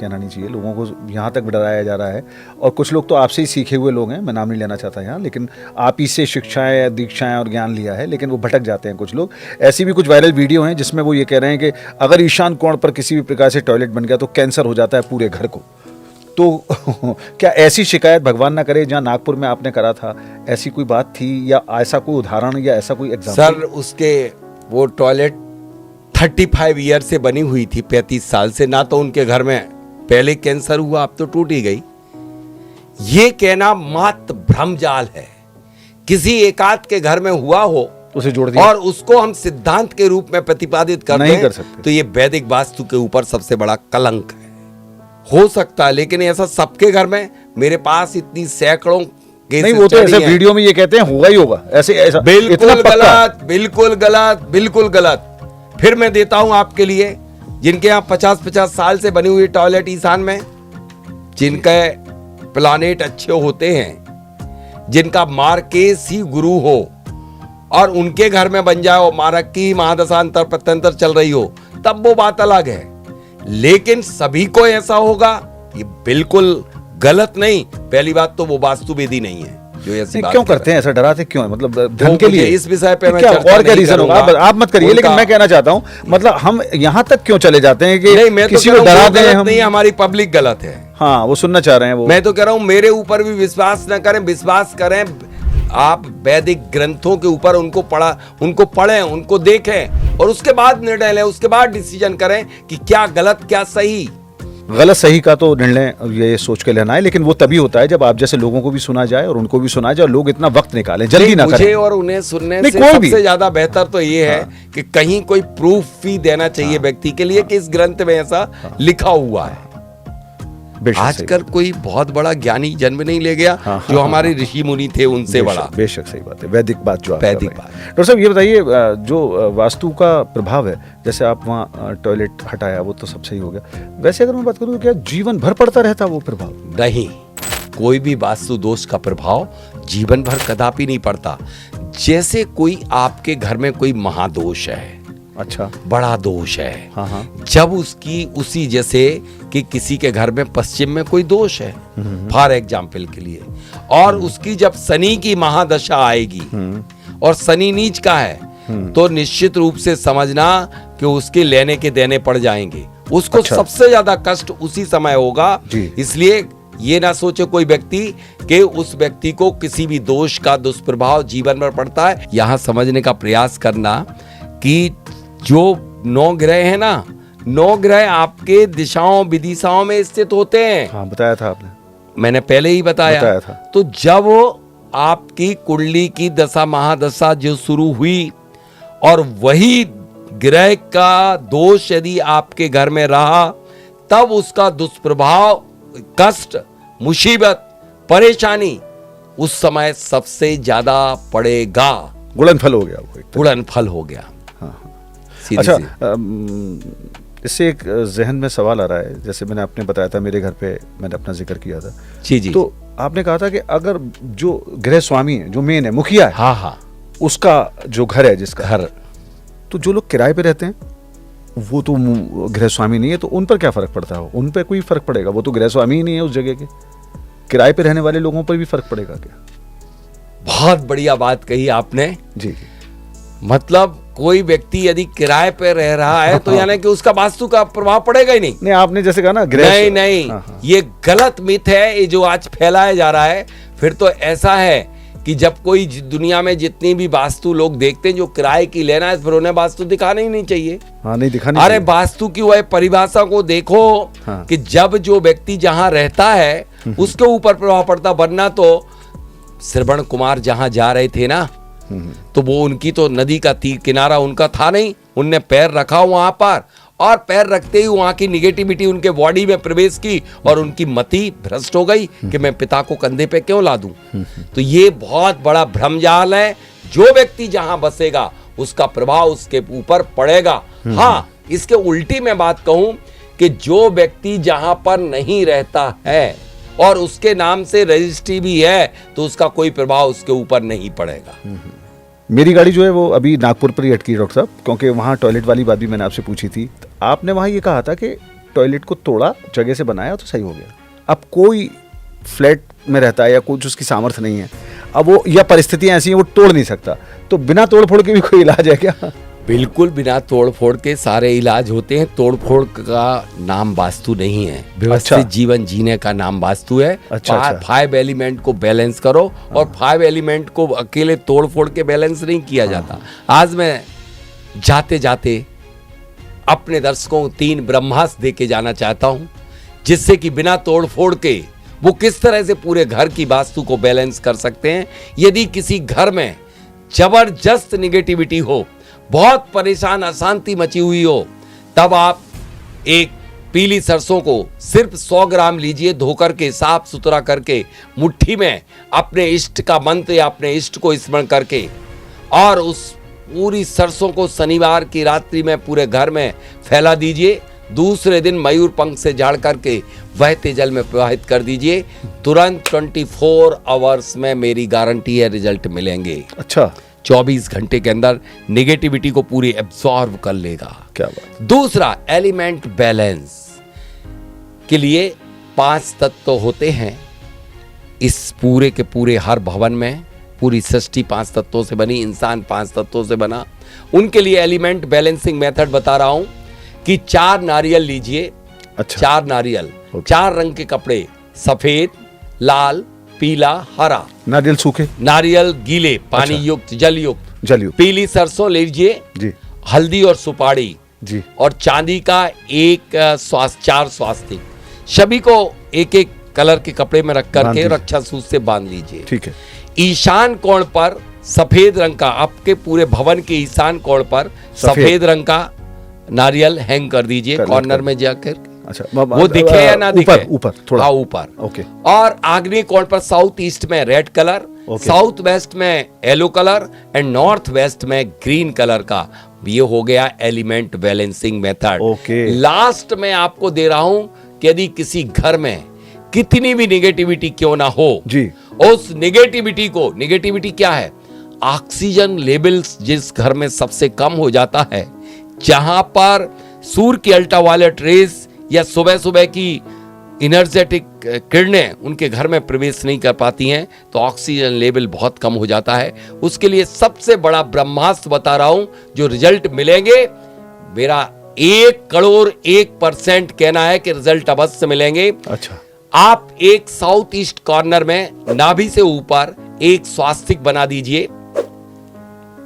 कहना नहीं चाहिए, लोगों को यहाँ तक डराया जा रहा है। और कुछ लोग तो आपसे ही सीखे हुए लोग हैं, मैं नाम नहीं लेना चाहता यहाँ, लेकिन आप ही से शिक्षाएं, दीक्षाएं और ज्ञान लिया है, लेकिन वो भटक जाते हैं कुछ लोग। ऐसी भी कुछ वायरल वीडियो हैं जिसमें वो ये कह रहे हैं कि अगर ईशान कोण पर किसी भी प्रकार से टॉयलेट बन गया तो कैंसर हो जाता है पूरे घर को। तो क्या ऐसी शिकायत भगवान ना करे, जहाँ नागपुर में आपने करा था, ऐसी कोई बात थी या ऐसा कोई उदाहरण या ऐसा कोई एग्जाम्पल? सर, उसके वो टॉयलेट 35 ईयर से बनी हुई थी, 35 साल से, ना तो उनके घर में पहले कैंसर हुआ, अब तो टूट ही गई। ये कहना मात्र भ्रमजाल है। किसी एकाध के घर में हुआ हो उसे जोड़ दिया और उसको हम सिद्धांत के रूप में प्रतिपादित करते नहीं हैं, कर सकते। तो ये वैदिक वास्तु के ऊपर सबसे बड़ा कलंक है। हो सकता है, लेकिन ऐसा सबके घर में, मेरे पास इतनी सैकड़ों नहीं, वो तो ऐसे वीडियो में ये कहते हैं होगा ही होगा, ऐसे ऐसा बिल्कुल गलत, बिल्कुल गलत, बिल्कुल गलत। फिर मैं देता हूं आपके लिए, जिनके यहाँ 50-50 साल से बनी हुई टॉयलेट ईशान में, जिनके प्लानेट अच्छे होते हैं, जिनका मार्केस ही गुरु हो, और उनके घर में बन जाए, मारक की महादशा अंतर प्रत्यंतर चल रही हो, तब वो बात अलग है। लेकिन सभी को ऐसा होगा, ये बिल्कुल गलत नहीं। पहली बात तो वो वास्तुविधि नहीं है जो ऐसी बात क्यों करते हैं, ऐसा डराते क्यों है? मतलब धन के लिए? इस विषय पे मैं क्या चर्चा और क्या नहीं रीजन होगा? आप मत करिए, लेकिन मैं कहना चाहता हूं, मतलब हम यहाँ तक क्यों चले जाते हैं कि नहीं, मैं किसी तो को डरा दें हम? नहीं, हमारी पब्लिक गलत है। हाँ, वो सुनना चाह रहे हैं वो। मैं तो कह रहा हूं, मेरे ऊपर भी विश्वास न करें, विश्वास करें आप वैदिक ग्रंथों के ऊपर, उनको पढ़ें, उनको देखें, और उसके बाद निर्णय लें, उसके बाद डिसीजन करें कि क्या गलत क्या सही। गलत सही का तो निर्णय ये सोच के लेना है, लेकिन वो तभी होता है जब आप जैसे लोगों को भी सुना जाए और उनको भी सुना जाए, और लोग इतना वक्त निकालें, जल्दी ना करें। मुझे और उन्हें सुनने से सबसे ज्यादा बेहतर तो ये है कि कहीं कोई प्रूफ भी देना चाहिए व्यक्ति के लिए कि इस ग्रंथ में ऐसा लिखा हुआ है। आजकल कोई बहुत बड़ा ज्ञानी जन्म नहीं ले गया, जो हमारे ऋषि मुनि थे उनसे बड़ा। बेशक सही बात है, वैदिक बात जो वैदिक बात। डॉक्टर साहब, ये बताइए, जो वास्तु का प्रभाव है, जैसे आप वहाँ टॉयलेट हटाया, वो तो सब सही हो गया, वैसे अगर मैं बात करूँ, क्या जीवन भर पड़ता रहता वो प्रभाव? नहीं, कोई भी वास्तु दोष का प्रभाव जीवन भर कदापि नहीं पड़ता। जैसे कोई आपके घर में कोई महादोष है, अच्छा, बड़ा दोष है, हाँ, जब उसकी उसी जैसे कि किसी के घर में पश्चिम में कोई दोष है, फॉर एग्जाम्पल के लिए, और उसकी जब शनि की महादशा आएगी और शनि नीच का है, तो निश्चित रूप से समझना कि उसके लेने के देने पड़ जाएंगे। उसको अच्छा। सबसे ज्यादा कष्ट उसी समय होगा। इसलिए ये ना सोचे कोई व्यक्ति कि उस व्यक्ति को किसी भी दोष का दुष्प्रभाव जीवन भर पड़ता है। यहाँ समझने का प्रयास करना कि जो 9 ग्रह है ना, 9 ग्रह आपके दिशाओं विदिशाओं में स्थित होते हैं। हाँ, बताया था आपने, मैंने पहले ही बताया था। तो जब आपकी कुंडली की दशा महादशा जो शुरू हुई और वही ग्रह का दोष यदि आपके घर में रहा, तब उसका दुष्प्रभाव, कष्ट, मुसीबत, परेशानी उस समय सबसे ज्यादा पड़ेगा। गुणनफल हो गया, गुणनफल हो गया। अच्छा, इससे एक जहन में सवाल आ रहा है, जैसे मैंने आपने बताया था, मेरे घर पे मैंने अपना जिक्र किया था जी, तो आपने कहा था कि अगर जो गृह स्वामी है, जो मेन है, मुखिया है, हाँ, उसका जो घर है, जिसका घर, तो जो लोग किराए पे रहते हैं वो तो गृह स्वामी नहीं है, तो उन पर क्या फर्क पड़ता है? उन पर कोई फर्क पड़ेगा? वो तो गृह स्वामी ही नहीं है उस जगह के। किराए पे रहने वाले लोगों पर भी फर्क पड़ेगा क्या? बहुत बढ़िया बात कही आपने जी। मतलब कोई व्यक्ति यदि किराए पे रह रहा है तो यानी कि उसका वास्तु का प्रभाव पड़ेगा ही नहीं। नहीं, आपने जैसे कहा ना, नहीं, ये गलत मिथ है, ये जो आज फैलाया जा रहा है। फिर तो ऐसा है कि जब कोई दुनिया में जितनी भी वास्तु लोग देखते हैं जो किराए की लेना है, फिर उन्हें वास्तु दिखाना ही नहीं चाहिए। हाँ, नहीं दिखानी अरे चाहिए। वास्तु की वह परिभाषा को देखो हाँ। कि जब जो व्यक्ति जहां रहता है उसके ऊपर प्रभाव पड़ता, वरना तो श्रवण कुमार जहां जा रहे थे ना, तो वो उनकी तो नदी का तीर किनारा उनका था नहीं, उनने पैर रखा वहां पर और पैर रखते ही वहां की निगेटिविटी उनके बॉडी में प्रवेश की और उनकी मति भ्रष्ट हो गई कि मैं पिता को कंधे पे क्यों ला दूं। तो ये बहुत बड़ा भ्रमजाल है। जो व्यक्ति जहां बसेगा उसका प्रभाव उसके ऊपर पड़ेगा। हाँ, इसके उल्टी मैं बात कहूं कि जो व्यक्ति जहां पर नहीं रहता है और उसके नाम से रजिस्ट्री भी है तो उसका कोई प्रभाव उसके ऊपर नहीं पड़ेगा। मेरी गाड़ी जो है वो अभी नागपुर पर ही अटकी है डॉक्टर साहब, क्योंकि वहाँ टॉयलेट वाली बात भी मैंने आपसे पूछी थी। तो आपने वहाँ ये कहा था कि टॉयलेट को तोड़ा, जगह से बनाया तो सही हो गया। अब कोई फ्लैट में रहता है या कुछ उसकी सामर्थ्य नहीं है, अब वो या परिस्थितियाँ ऐसी हैं वो तोड़ नहीं सकता, तो बिना तोड़ फोड़ के भी कोई इलाज है क्या? बिल्कुल बिना तोड़ फोड़ के सारे इलाज होते हैं। तोड़ फोड़ का नाम वास्तु नहीं है, व्यवस्थित जीवन जीने का नाम वास्तु है। अच्छा। 5 एलिमेंट को बैलेंस करो और 5 एलिमेंट को अकेले तोड़ फोड़ के बैलेंस नहीं किया जाता। आज मैं जाते जाते अपने दर्शकों को 3 ब्रह्मास्त्र दे के जाना चाहता हूं, जिससे कि बिना तोड़ फोड़ के वो किस तरह से पूरे घर की वास्तु को बैलेंस कर सकते हैं। यदि किसी घर में जबरदस्त निगेटिविटी हो, बहुत परेशान अशांति मची हुई हो, तब आप एक पीली सरसों को सिर्फ 100 ग्राम लीजिए, धोकर के साफ सुथरा करके मुट्ठी में अपने इष्ट का मंत्र या अपने इष्ट को स्मरण करके और उस पूरी सरसों को शनिवार की रात्रि में पूरे घर में फैला दीजिए। दूसरे दिन मयूर पंख से झाड़ करके बहते जल में प्रवाहित कर दीजिए। तुरंत 24 आवर्स में मेरी गारंटी है रिजल्ट मिलेंगे। अच्छा, 24 घंटे के अंदर नेगेटिविटी को पूरी एब्सॉर्ब कर लेगा। क्या बात। दूसरा, एलिमेंट बैलेंस के लिए 5 तत्व होते हैं इस पूरे के पूरे हर भवन में। पूरी सृष्टि 5 तत्वों से बनी, इंसान 5 तत्वों से बना। उनके लिए एलिमेंट बैलेंसिंग मेथड बता रहा हूं कि 4 नारियल लीजिए। अच्छा। 4 नारियल, 4 रंग के कपड़े, सफेद, लाल, पीला, हरा। नारियल सूखे? नारियल गीले, पानी युक्त, जल युक्त। पीली सरसों लीजिए जी। हल्दी और सुपारी जी। और चांदी का 4 स्वास्तिक। सभी को एक एक कलर के कपड़े में रख करके रक्षा सूत्र से बांध लीजिए। ठीक है। ईशान कोण पर सफेद रंग का, आपके पूरे भवन के ईशान कोण पर सफेद रंग का नारियल हैंग कर दीजिए कॉर्नर में जाकर। अच्छा, वो दिखे या ना दिखे? ऊपर थोड़ा। हाँ, ऊपर। ओके। और आग्नेय कोण पर साउथ ईस्ट में रेड कलर, साउथ वेस्ट में yellow colour and north west में ग्रीन कलर का। ये हो गया element balancing method. Okay. Last में आपको दे रहा हूं कि यदि किसी घर में कितनी भी निगेटिविटी क्यों ना हो जी, उस निगेटिविटी क्या है? ऑक्सीजन लेवल्स जिस घर में सबसे कम हो जाता है, जहां पर सूर्य की अल्ट्रावायलेट रेस या सुबह सुबह की इनर्जेटिक किरणें उनके घर में प्रवेश नहीं कर पाती हैं, तो ऑक्सीजन लेवल बहुत कम हो जाता है। उसके लिए सबसे बड़ा ब्रह्मास्त्र बता रहा हूं, जो रिजल्ट मिलेंगे, मेरा 1,01% कहना है कि रिजल्ट अवश्य मिलेंगे। अच्छा। आप एक साउथ ईस्ट कॉर्नर में नाभि से ऊपर एक स्वास्तिक बना दीजिए।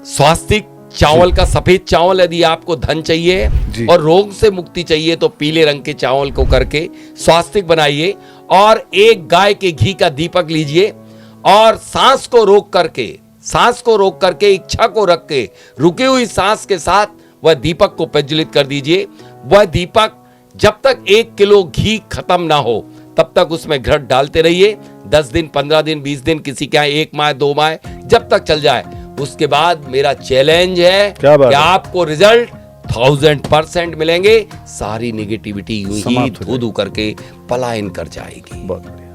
स्वास्तिक चावल का, सफेद चावल, यदि आपको धन चाहिए और रोग से मुक्ति चाहिए तो पीले रंग के चावल को करके स्वास्तिक बनाइए। और एक गाय के घी का दीपक लीजिए और सांस को रोक करके इच्छा को रख के रुकी हुई सांस के साथ वह दीपक को प्रज्वलित कर दीजिए। वह दीपक जब तक 1 किलो घी खत्म ना हो तब तक उसमें घृत डालते रहिए। 10 दिन, 15 दिन, 20 दिन, किसी के यहाँ 1 माह, 2 माह, जब तक चल जाए। उसके बाद मेरा चैलेंज है कि आपको रिजल्ट 1000% मिलेंगे। सारी निगेटिविटी यूं ही धू करके पलायन कर जाएगी। बहुत बढ़िया।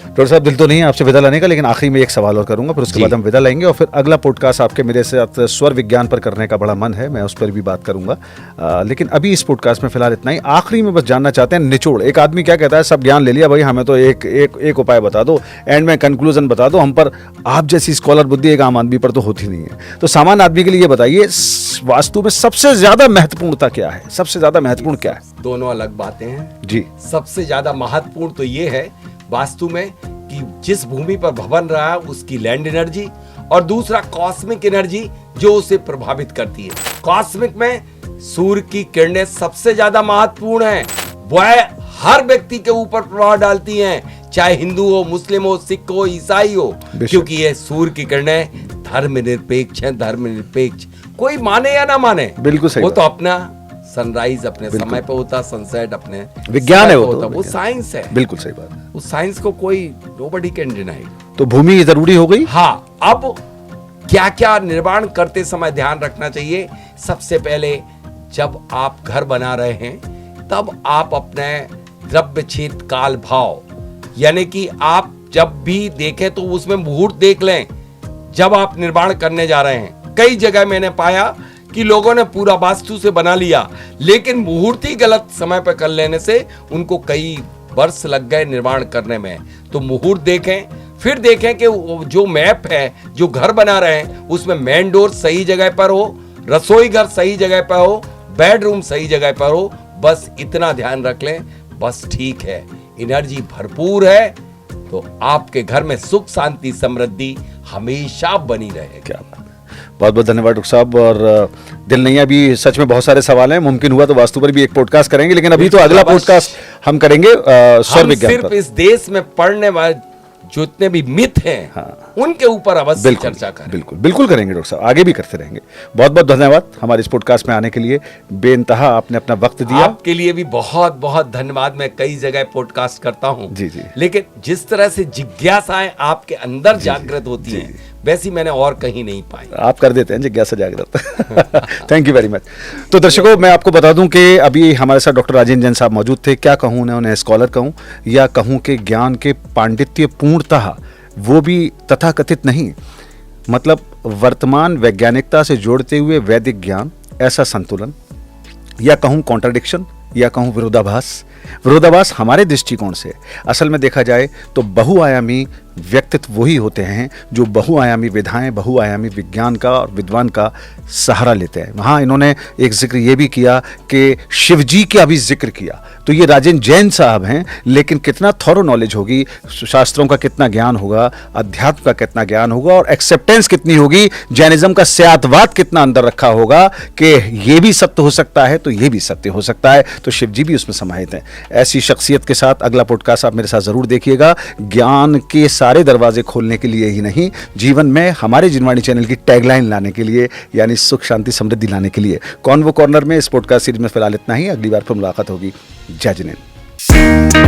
डॉक्टर साहब, दिल तो नहीं है आपसे विदा लेने का, लेकिन आखिरी में एक सवाल और करूंगा, फिर उसके बाद हम विदा लेंगे और फिर अगला पॉडकास्ट आपके मेरे साथ स्वर विज्ञान पर करने का बड़ा मन है, मैं उस पर भी बात करूंगा। लेकिन अभी इस पॉडकास्ट में फिलहाल इतना ही। आखिरी में बस जानना चाहते हैं निचोड़। एक आदमी क्या कहता है, सब ज्ञान ले लिया भाई, हमें तो एक उपाय बता दो, एंड में कंक्लूजन बता दो। हम पर आप जैसी स्कॉलर बुद्धि एक आम आदमी पर तो होती नहीं है। तो सामान्य आदमी के लिए बताइए, वास्तु में सबसे ज्यादा महत्वपूर्णता क्या है? सबसे ज्यादा महत्वपूर्ण क्या है? दोनों अलग बातें हैं जी। सबसे ज्यादा महत्वपूर्ण तो ये है वास्तु में कि जिस भूमि पर भवन रहा है उसकी लैंड एनर्जी, और दूसरा कॉस्मिक एनर्जी जो उसे प्रभावित करती है। कॉस्मिक में सूर्य की किरणें सबसे ज्यादा महत्वपूर्ण है, वह हर व्यक्ति के ऊपर प्रभाव डालती हैं, चाहे हिंदू हो, मुस्लिम हो, सिख हो, ईसाई हो, क्योंकि ये सूर्य की किरणें धर्मनिरपेक्ष हैं। धर्मनिरपेक्ष कोई माने या ना माने, बिल्कुल सही वो तो अपना सनराइज अपने समय पे होता, सनसेट अपने विज्ञान है, वो साइंस है। बिल्कुल सही बात है। उस साइंस को कोई नोबडी कैन डिनाई। तो भूमि जरूरी हो गई। हाँ, अब क्या क्या निर्माण करते समय ध्यान रखना चाहिए। सबसे पहले जब आप घर बना रहे हैं तब आप अपने द्रव्य क्षेत्र काल भाव, यानी कि आप जब भी देखें तो उसमें मुहूर्त देख लें जब आप निर्माण करने जा रहे हैं। कई जगह मैंने पाया कि लोगों ने पूरा वास्तु से बना लिया, लेकिन मुहूर्त ही गलत समय पर कर लेने से उनको कई वर्ष लग गए निर्माण करने में। तो मुहूर्त देखें, फिर देखें कि जो मैप है, जो घर बना रहे हैं, उसमें मेन डोर सही जगह पर हो, रसोई घर सही जगह पर हो, बेडरूम सही जगह पर हो। बस इतना ध्यान रख लें, बस ठीक है। एनर्जी भरपूर है तो आपके घर में सुख शांति समृद्धि हमेशा बनी रहे। क्या बात है, बहुत बहुत धन्यवाद डॉक्टर साहब। और दिल नहीं, अभी सच में बहुत सारे सवाल हैं, मुमकिन हुआ तो वास्तु पर भी एक पॉडकास्ट करेंगे, लेकिन अभी तो अगला पॉडकास्ट हम करेंगे सौर विज्ञान पर। सिर्फ इस देश में पढ़ने वाले जितने भी मिथ हैं, हाँ, उनके ऊपर अवश्य चर्चा करें। बिल्कुल बिल्कुल करेंगे डॉक्टर साहब, आगे भी करते रहेंगे। बहुत बहुत धन्यवाद हमारे इस पॉडकास्ट में आने के लिए, बेइंतहा आपने अपना वक्त दिया। आपके लिए भी बहुत बहुत धन्यवाद। मैं कई जगह पॉडकास्ट करता हूं, जी जी, लेकिन जिस तरह से जिज्ञासाएं आपके अंदर जागृत होती हैं, वैसी मैंने और कहीं नहीं पाई। आप कर देते हैं जिज्ञासा जागृत। Thank you very much. तो दर्शकों, मैं आपको बता दूं कि अभी हमारे साथ डॉक्टर राजेंद्र जैन साहब मौजूद थे। क्या कहूँ उन्हें स्कॉलर कहूँ या कहूँ कि ज्ञान के पांडित्य पूर्णतः वो भी तथाकथित नहीं, मतलब वर्तमान वैज्ञानिकता से जोड़ते हुए वैदिक ज्ञान, ऐसा संतुलन, या कहूँ कॉन्ट्राडिक्शन, या कहूँ विरोधाभास। विरोधाभास हमारे दृष्टिकोण से असल में देखा जाए तो बहुआयामी व्यक्तित्व वही होते हैं जो बहुआयामी विधाएं, बहुआयामी विज्ञान का और विद्वान का सहारा लेते हैं। वहाँ इन्होंने एक जिक्र ये भी किया कि शिवजी का भी जिक्र किया। तो ये राजेंद्र जैन साहब हैं, लेकिन कितना थॉरो नॉलेज होगी, शास्त्रों का कितना ज्ञान होगा, अध्यात्म का कितना ज्ञान होगा, और एक्सेप्टेंस कितनी होगी, जैनिज्म का स्यातवाद कितना अंदर रखा होगा कि ये भी सत्य हो सकता है तो ये भी सत्य हो सकता है। तो शिवजी भी उसमें समाहित हैं। ऐसी शख्सियत के साथ अगला पॉडकास्ट आप मेरे साथ जरूर देखिएगा। ज्ञान के सारे दरवाजे खोलने के लिए ही नहीं, जीवन में हमारे जिनवाणी चैनल की टैगलाइन लाने के लिए, यानी सुख शांति समृद्धि लाने के लिए। कॉन्वो कॉर्नर में इस पॉडकास्ट सीरीज में फिलहाल इतना ही। अगली बार फिर मुलाकात होगी। जय जिनेंद्र।